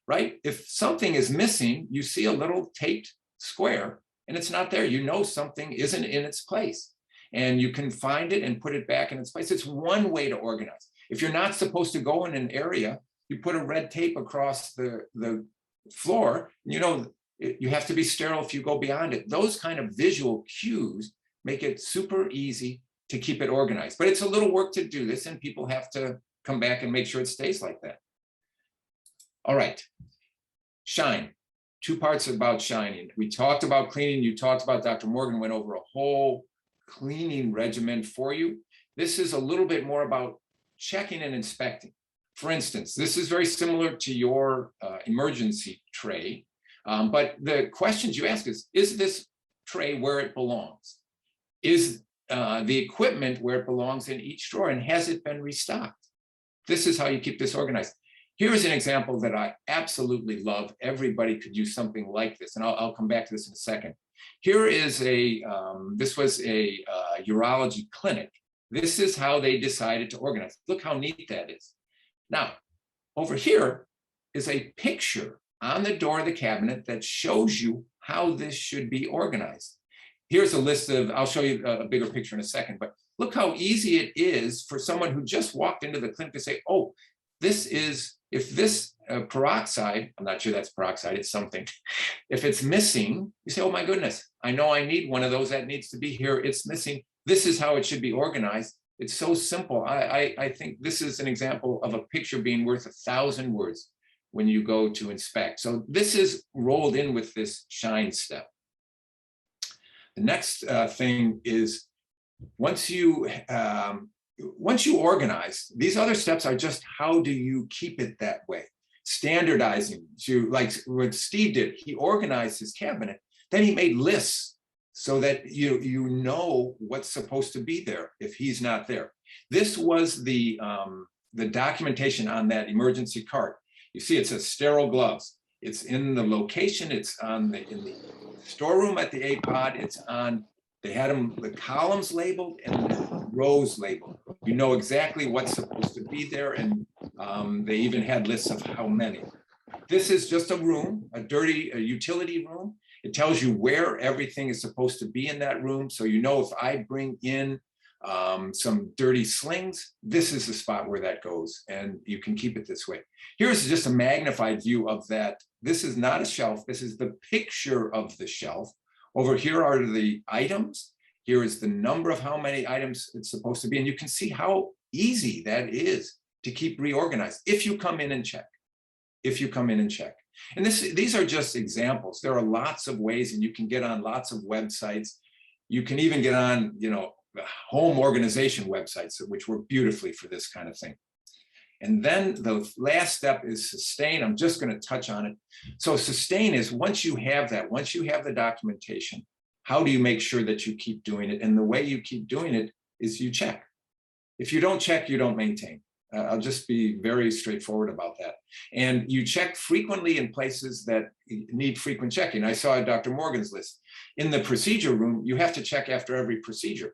Right? If something is missing, you see a little taped square and it's not there. You know something isn't in its place and you can find it and put it back in its place. It's one way to organize. If you're not supposed to go in an area, you put a red tape across the floor, you know, you have to be sterile if you go beyond it. Those kind of visual cues make it super easy to keep it organized. But it's a little work to do this and people have to come back and make sure it stays like that. All right, shine. 2 parts about shining. We talked about cleaning. You talked about, Dr. Morgan went over a whole cleaning regimen for you. This is a little bit more about checking and inspecting. For instance, this is very similar to your emergency tray, but the questions you ask is this tray where it belongs? Is the equipment where it belongs in each drawer, and has it been restocked? This is how you keep this organized. Here's an example that I absolutely love. Everybody could use something like this, and I'll come back to this in a second. Here is this was a urology clinic. This is how they decided to organize. Look how neat that is. Now, over here is a picture on the door of the cabinet that shows you how this should be organized. Here's a list of, I'll show you a bigger picture in a second, but look how easy it is for someone who just walked into the clinic to say, oh, this is, if this peroxide, I'm not sure that's peroxide, it's something. If it's missing, you say, oh my goodness, I know I need one of those that needs to be here. It's missing. This is how it should be organized. It's so simple. I think this is an example of a picture being worth 1,000 words when you go to inspect. So this is rolled in with this shine step. The next thing is once you organize, these other steps are just how do you keep it that way? Standardizing, like what Steve did, he organized his cabinet, then he made lists so that you know what's supposed to be there if he's not there. This was the documentation on that emergency cart. You see, it says sterile gloves. It's in the location. It's in the storeroom at the A-pod. It's on. They had the columns labeled and the rows labeled. You know exactly what's supposed to be there, and they even had lists of how many. This is just a room, a utility room. It tells you where everything is supposed to be in that room. So you know if I bring in some dirty slings, this is the spot where that goes, and you can keep it this way. Here's just a magnified view of that. This is not a shelf. This is the picture of the shelf. Over here are the items. Here is the number of how many items it's supposed to be. And you can see how easy that is to keep reorganized if you come in and check. If you come in and check. And these are just examples. There are lots of ways, and you can get on lots of websites. You can even get on, home organization websites, which work beautifully for this kind of thing. And then the last step is sustain. I'm just going to touch on it. So sustain is once you have that, once you have the documentation, how do you make sure that you keep doing it? And the way you keep doing it is you check. If you don't check, you don't maintain. I'll just be very straightforward about that. And you check frequently in places that need frequent checking. I saw Dr. Morgan's list. In the procedure room, you have to check after every procedure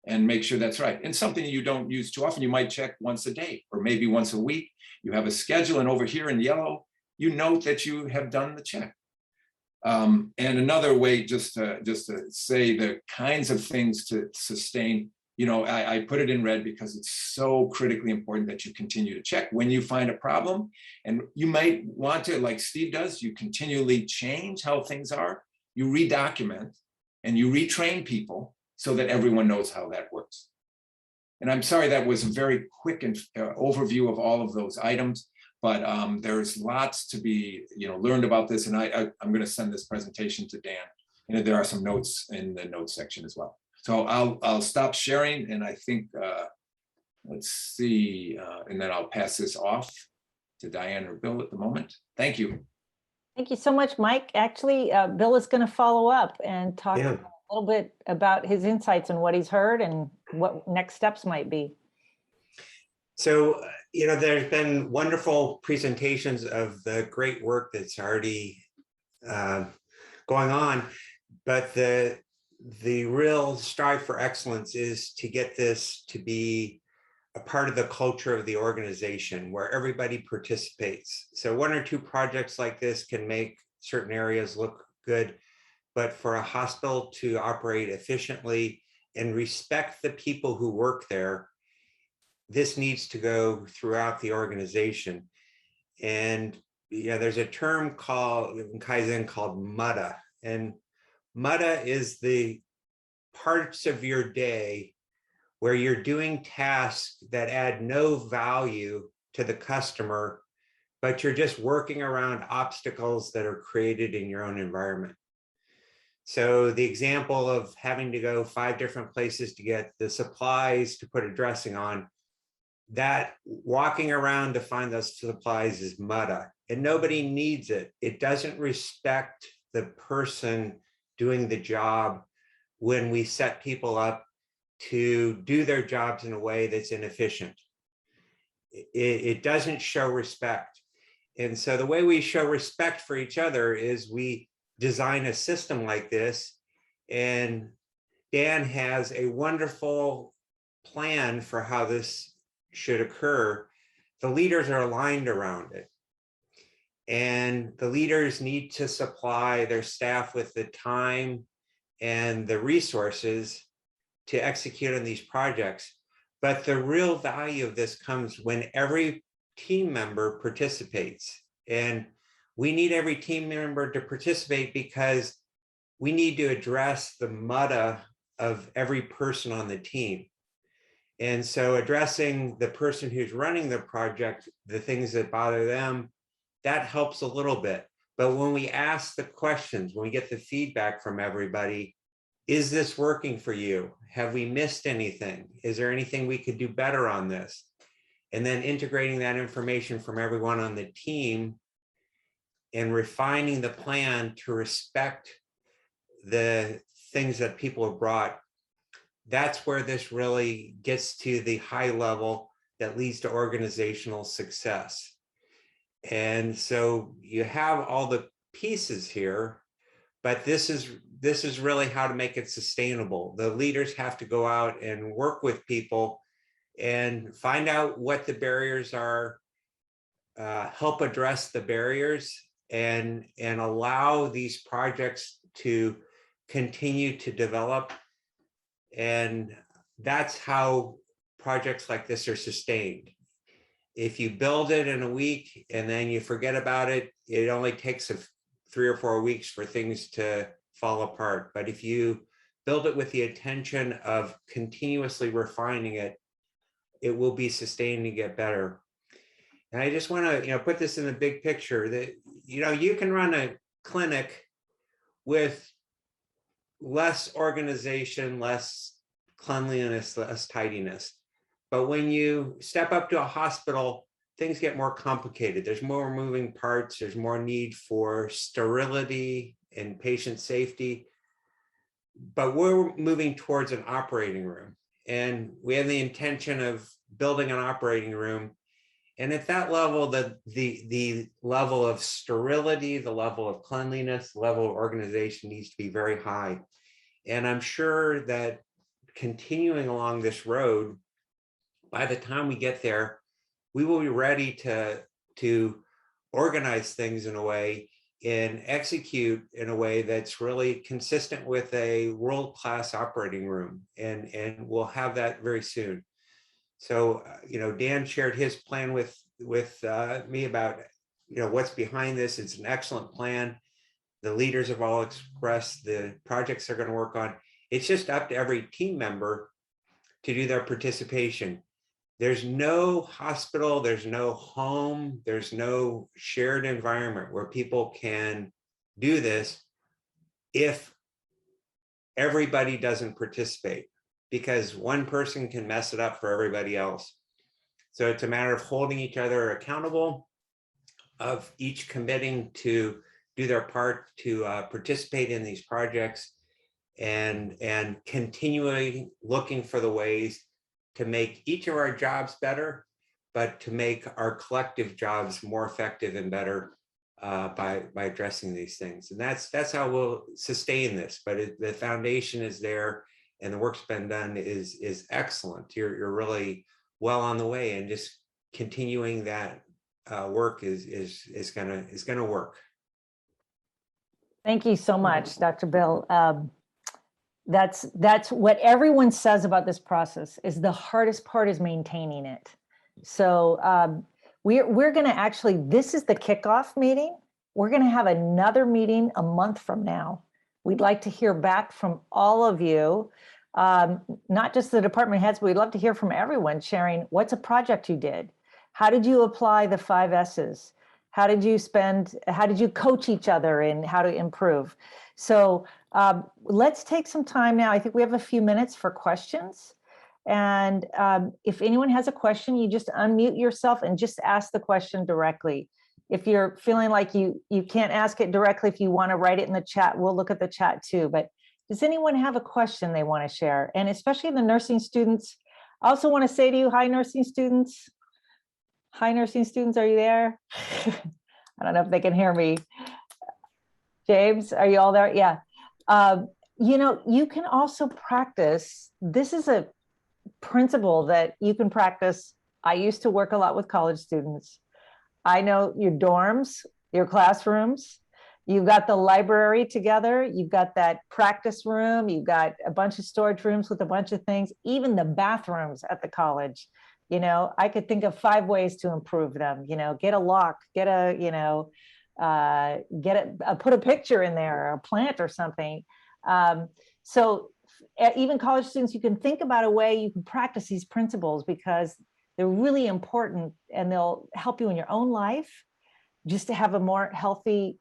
and make sure that's right. And something you don't use too often, you might check once a day or maybe once a week. You have a schedule, and over here in yellow, you note that you have done the check. And another way, just to say the kinds of things to sustain, I put it in red because it's so critically important that you continue to check when you find a problem. And you might want to, like Steve does, you continually change how things are, you redocument, and you retrain people so that everyone knows how that works. And I'm sorry that was a very quick overview of all of those items, but there's lots to be learned about this, and I'm going to send this presentation to Dan, and there are some notes in the notes section as well. So I'll stop sharing, and I think, let's see, and then I'll pass this off to Diane or Bill at the moment. Thank you. Thank you so much, Mike. Actually, Bill is going to follow up and talk a little bit about his insights and what he's heard and what next steps might be. So, there's been wonderful presentations of the great work that's already going on, but the real strive for excellence is to get this to be a part of the culture of the organization where everybody participates. So 1 or 2 projects like this can make certain areas look good, but for a hospital to operate efficiently and respect the people who work there, this needs to go throughout the organization. And there's a term called in Kaizen called MUDA, and MUDA is the parts of your day where you're doing tasks that add no value to the customer, but you're just working around obstacles that are created in your own environment. So the example of having to go 5 different places to get the supplies to put a dressing on, that walking around to find those supplies is MUDA, and nobody needs it. It doesn't respect the person doing the job when we set people up to do their jobs in a way that's inefficient. It doesn't show respect. And so the way we show respect for each other is we design a system like this, and Dan has a wonderful plan for how this should occur. The leaders are aligned around it, and the leaders need to supply their staff with the time and the resources to execute on these projects. But the real value of this comes when every team member participates. And we need every team member to participate because we need to address the MUDA of every person on the team. And so addressing the person who's running the project, the things that bother them, that helps a little bit. But when we ask the questions, when we get the feedback from everybody, is this working for you? Have we missed anything? Is there anything we could do better on this? And then integrating that information from everyone on the team and refining the plan to respect the things that people have brought. That's where this really gets to the high level that leads to organizational success. And so you have all the pieces here, but this is really how to make it sustainable. The leaders have to go out and work with people and find out what the barriers are, help address the barriers, and allow these projects to continue to develop. And that's how projects like this are sustained. If you build it in a week and then you forget about it, it only takes 3 or 4 weeks for things to fall apart. But if you build it with the intention of continuously refining it, it will be sustained and get better. And I just want to, put this in the big picture that, you can run a clinic with less organization, less cleanliness, less tidiness. But when you step up to a hospital, things get more complicated. There's more moving parts. There's more need for sterility and patient safety. But we're moving towards an operating room. And we have the intention of building an operating room. And at that level, the level of sterility, the level of cleanliness, the level of organization needs to be very high. And I'm sure that continuing along this road, by the time we get there, we will be ready to organize things in a way and execute in a way that's really consistent with a world-class operating room. And we'll have that very soon. So, Dan shared his plan with me about, what's behind this. It's an excellent plan. The leaders have all expressed the projects they're going to work on. It's just up to every team member to do their participation. There's no hospital, there's no home, there's no shared environment where people can do this if everybody doesn't participate, because one person can mess it up for everybody else. So it's a matter of holding each other accountable, of each committing to do their part to participate in these projects, and continually looking for the ways to make each of our jobs better, but to make our collective jobs more effective and better by addressing these things. And that's how we'll sustain this. But the foundation is there, and the work's been done is excellent. You're really well on the way, and just continuing that work is gonna work. Thank you so much, Dr. Bill. That's what everyone says about this process is the hardest part is maintaining it. So we're going to actually, this is the kickoff meeting. We're going to have another meeting a month from now. We'd like to hear back from all of you, not just the department heads, but we'd love to hear from everyone sharing what's a project you did. How did you apply the 5 S's? How did you coach each other in how to improve? So let's take some time now. I think we have a few minutes for questions. And if anyone has a question, you just unmute yourself and just ask the question directly. If you're feeling like you can't ask it directly, if you want to write it in the chat, we'll look at the chat too. But does anyone have a question they want to share? And especially the nursing students, I also want to say to you, hi, nursing students. Hi, nursing students, are you there? I don't know if they can hear me. James, are you all there? Yeah. You know, you can also practice. This is a principle that you can practice. I used to work a lot with college students. I know your dorms, your classrooms, you've got the library together, you've got that practice room, you've got a bunch of storage rooms with a bunch of things, even the bathrooms at the college. You know, I could think of 5 ways to improve them. You know, get a lock, get a, you know, put a picture in there, or a plant or something. So even college students, you can think about a way you can practice these principles because they're really important and they'll help you in your own life just to have a more healthy,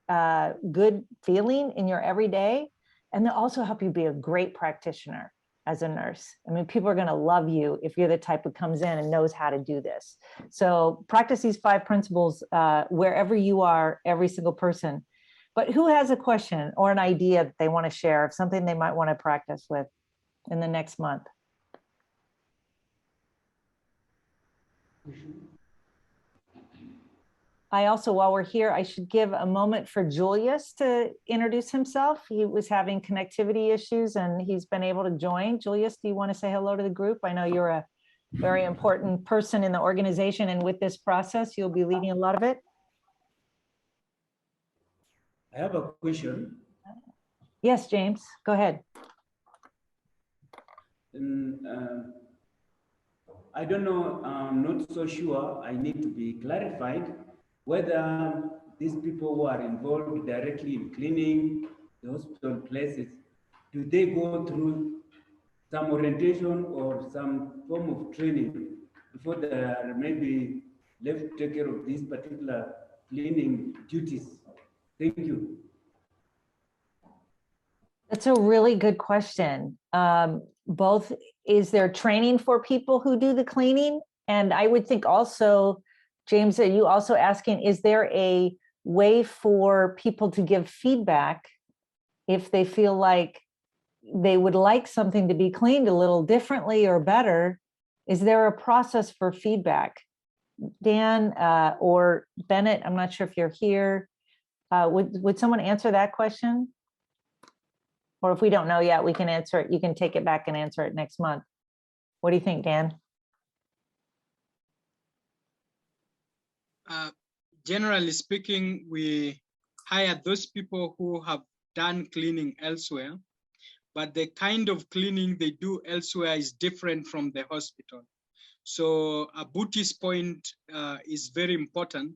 good feeling in your everyday. And they'll also help you be a great practitioner as a nurse. I mean, people are going to love you if you're the type who comes in and knows how to do this. So practice these 5 principles wherever you are, every single person. But who has a question or an idea that they want to share of something they might want to practice with in the next month? I also, while we're here, I should give a moment for Julius to introduce himself. He was having connectivity issues and he's been able to join. Julius, do you want to say hello to the group? I know you're a very important person in the organization, and with this process, you'll be leading a lot of it. I have a question. Yes, James, go ahead. I don't know, I'm not so sure. I need to be clarified whether these people who are involved directly in cleaning the hospital places, do they go through some orientation or some form of training before they are maybe left to take care of these particular cleaning duties? Thank you. That's a really good question. Both, is there training for people who do the cleaning? And I would think also, James, are you also asking, is there a way for people to give feedback if they feel like they would like something to be cleaned a little differently or better? Is there a process for feedback? Dan or Bennett, I'm not sure if you're here. Would someone answer that question? Or if we don't know yet, we can answer it. You can take it back and answer it next month. What do you think, Dan? Generally speaking, we hire those people who have done cleaning elsewhere, but the kind of cleaning they do elsewhere is different from the hospital. So Abuti's point is very important.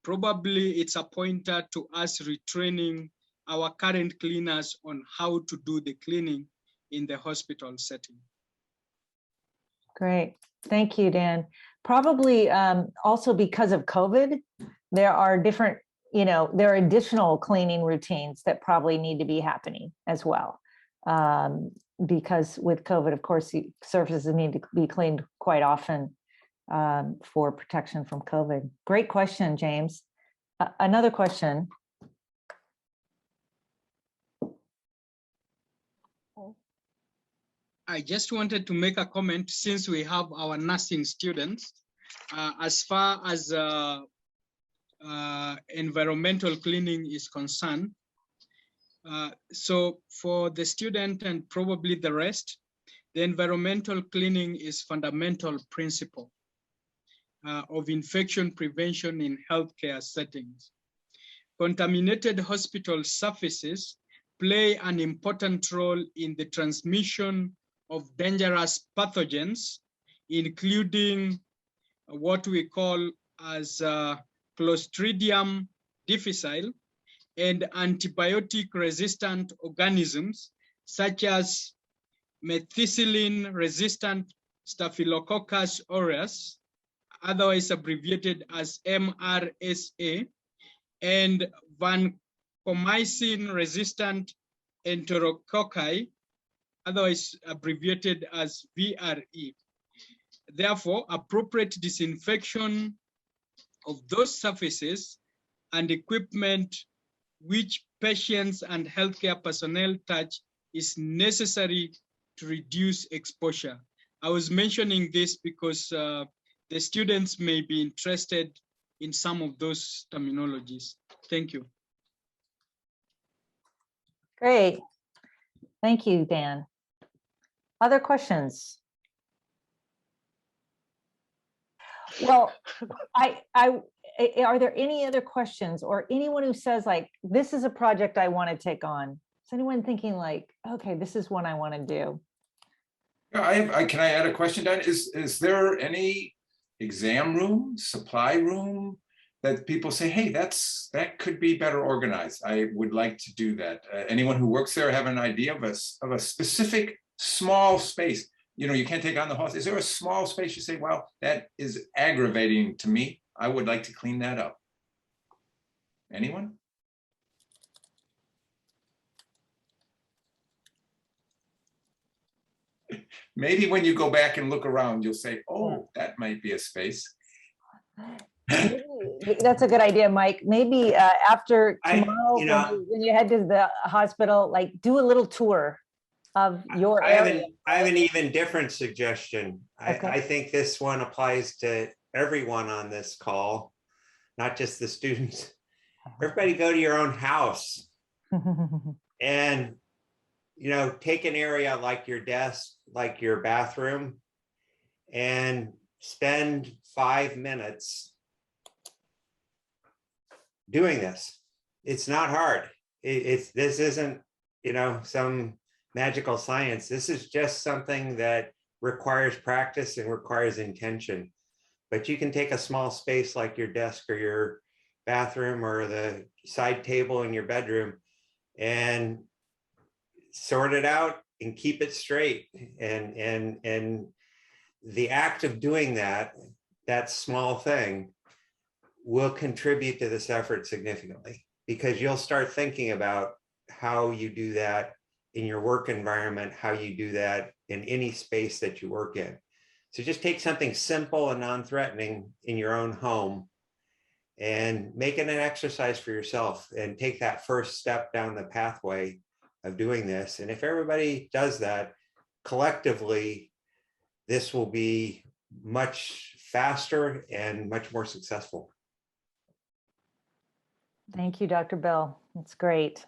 Probably it's a pointer to us retraining our current cleaners on how to do the cleaning in the hospital setting. Great, thank you, Dan. Probably also because of COVID, there are different, you know, there are additional cleaning routines that probably need to be happening as well. Because with COVID, of course, the surfaces need to be cleaned quite often for protection from COVID. Great question, James. Another question. I just wanted to make a comment since we have our nursing students, as far as environmental cleaning is concerned. So for the student and probably the rest, the environmental cleaning is fundamental principle of infection prevention in healthcare settings. contaminated hospital surfaces play an important role in the transmission of dangerous pathogens, including what we call as Clostridium difficile and antibiotic-resistant organisms such as methicillin-resistant Staphylococcus aureus, otherwise abbreviated as MRSA, and vancomycin-resistant enterococci, otherwise abbreviated as VRE. Therefore, appropriate disinfection of those surfaces and equipment which patients and healthcare personnel touch is necessary to reduce exposure. I was mentioning this because the students may be interested in some of those terminologies. Thank you. Great. Thank you, Dan. Other questions? Well, are there any other questions or anyone who says like, this is a project I want to take on? Is anyone thinking like, okay, this is one I want to do? Yeah, can I add a question, Dan? Is there any exam room, supply room that people say, hey, that could be better organized? I would like to do that. Anyone who works there have an idea of a specific small space? You know, you can't take on the house. Is there a small space you say, well, that is aggravating to me, I would like to clean that up? Anyone? Maybe when you go back and look around, you'll say, oh, that might be a space. That's a good idea, Mike. Maybe after tomorrow, when you head to the hospital, like do a little tour of your area. I have an even different suggestion. Okay. I think this one applies to everyone on this call, not just the students. Everybody go to your own house and, you know, take an area like your desk, like your bathroom, and spend 5 minutes doing this. It's not hard. This isn't, you know, some magical science. This is just something that requires practice and requires intention. But you can take a small space like your desk or your bathroom or the side table in your bedroom and sort it out and keep it straight. And the act of doing that small thing will contribute to this effort significantly, because you'll start thinking about how you do that in your work environment, how you do that in any space that you work in. So just take something simple and non-threatening in your own home and make it an exercise for yourself and take that first step down the pathway of doing this. And if everybody does that collectively, this will be much faster and much more successful. Thank you, Dr. Bill. That's great.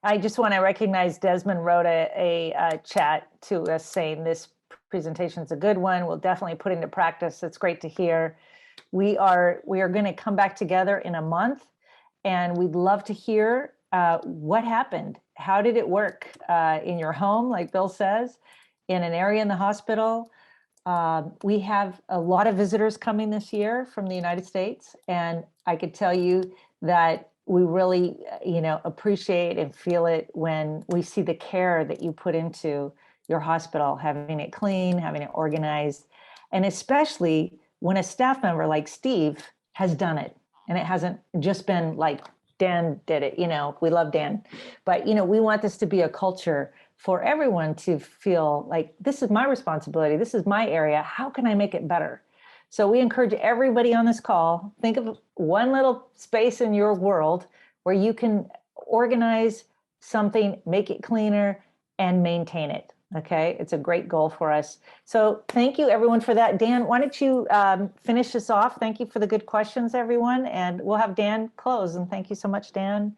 I just want to recognize Desmond wrote a chat to us saying this presentation is a good one. We'll definitely put into practice. It's great to hear. We are going to come back together in a month, and we'd love to hear what happened. How did it work in your home, like Bill says, in an area in the hospital? We have a lot of visitors coming this year from the United States, and I could tell you that we really, appreciate and feel it when we see the care that you put into your hospital, having it clean, having it organized, and especially when a staff member like Steve has done it, and it hasn't just been like Dan did it. We love Dan, but we want this to be a culture for everyone to feel like this is my responsibility, this is my area, how can I make it better? So we encourage everybody on this call, think of one little space in your world where you can organize something, make it cleaner, and maintain it. Okay, it's a great goal for us. So thank you everyone for that. Dan, why don't you finish this off? Thank you for the good questions, everyone. And we'll have Dan close. And thank you so much, Dan,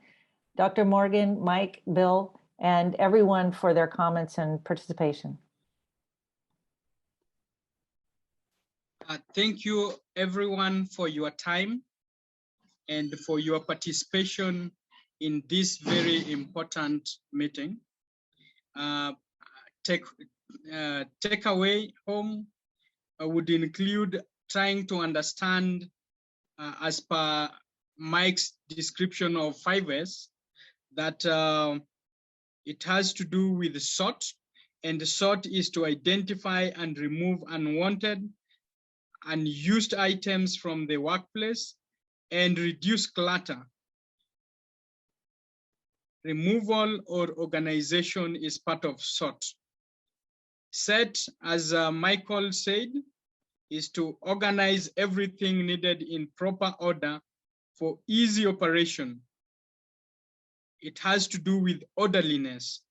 Dr. Morgan, Mike, Bill, and everyone for their comments and participation. Thank you everyone for your time and for your participation in this very important meeting. Takeaway home would include trying to understand, as per Mike's description of 5S, that it has to do with sort, and the sort is to identify and remove unwanted, unused items from the workplace and reduce clutter. Removal or organization is part of sort. Set, as Michael said, is to organize everything needed in proper order for easy operation. It has to do with orderliness.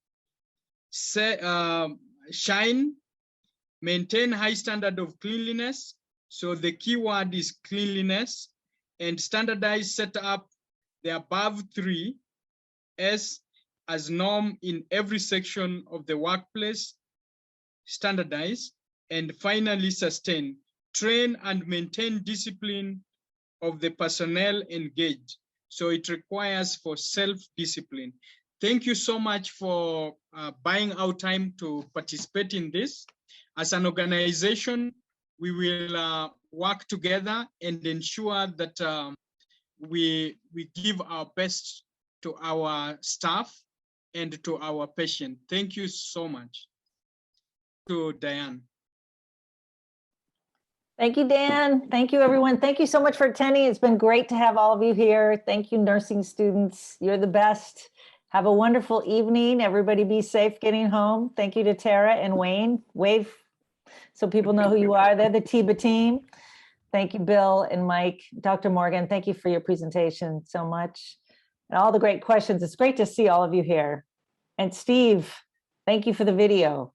Shine, maintain high standard of cleanliness. So the key word is cleanliness, and standardize, set up the above 3 S as norm in every section of the workplace. Standardize, and finally sustain, train and maintain discipline of the personnel engaged. So it requires for self-discipline. Thank you so much for buying our time to participate in this. As an organization, we will work together and ensure that we give our best to our staff and to our patient. Thank you so much. To Diane. Thank you, Dan. Thank you, everyone. Thank you so much for attending. It's been great to have all of you here. Thank you, nursing students. You're the best. Have a wonderful evening. Everybody be safe getting home. Thank you to Tara and Wayne. Wave so people know who you are. They're the TIBA team. Thank you, Bill and Mike. Dr. Morgan, thank you for your presentation so much. And all the great questions. It's great to see all of you here. And Steve, thank you for the video.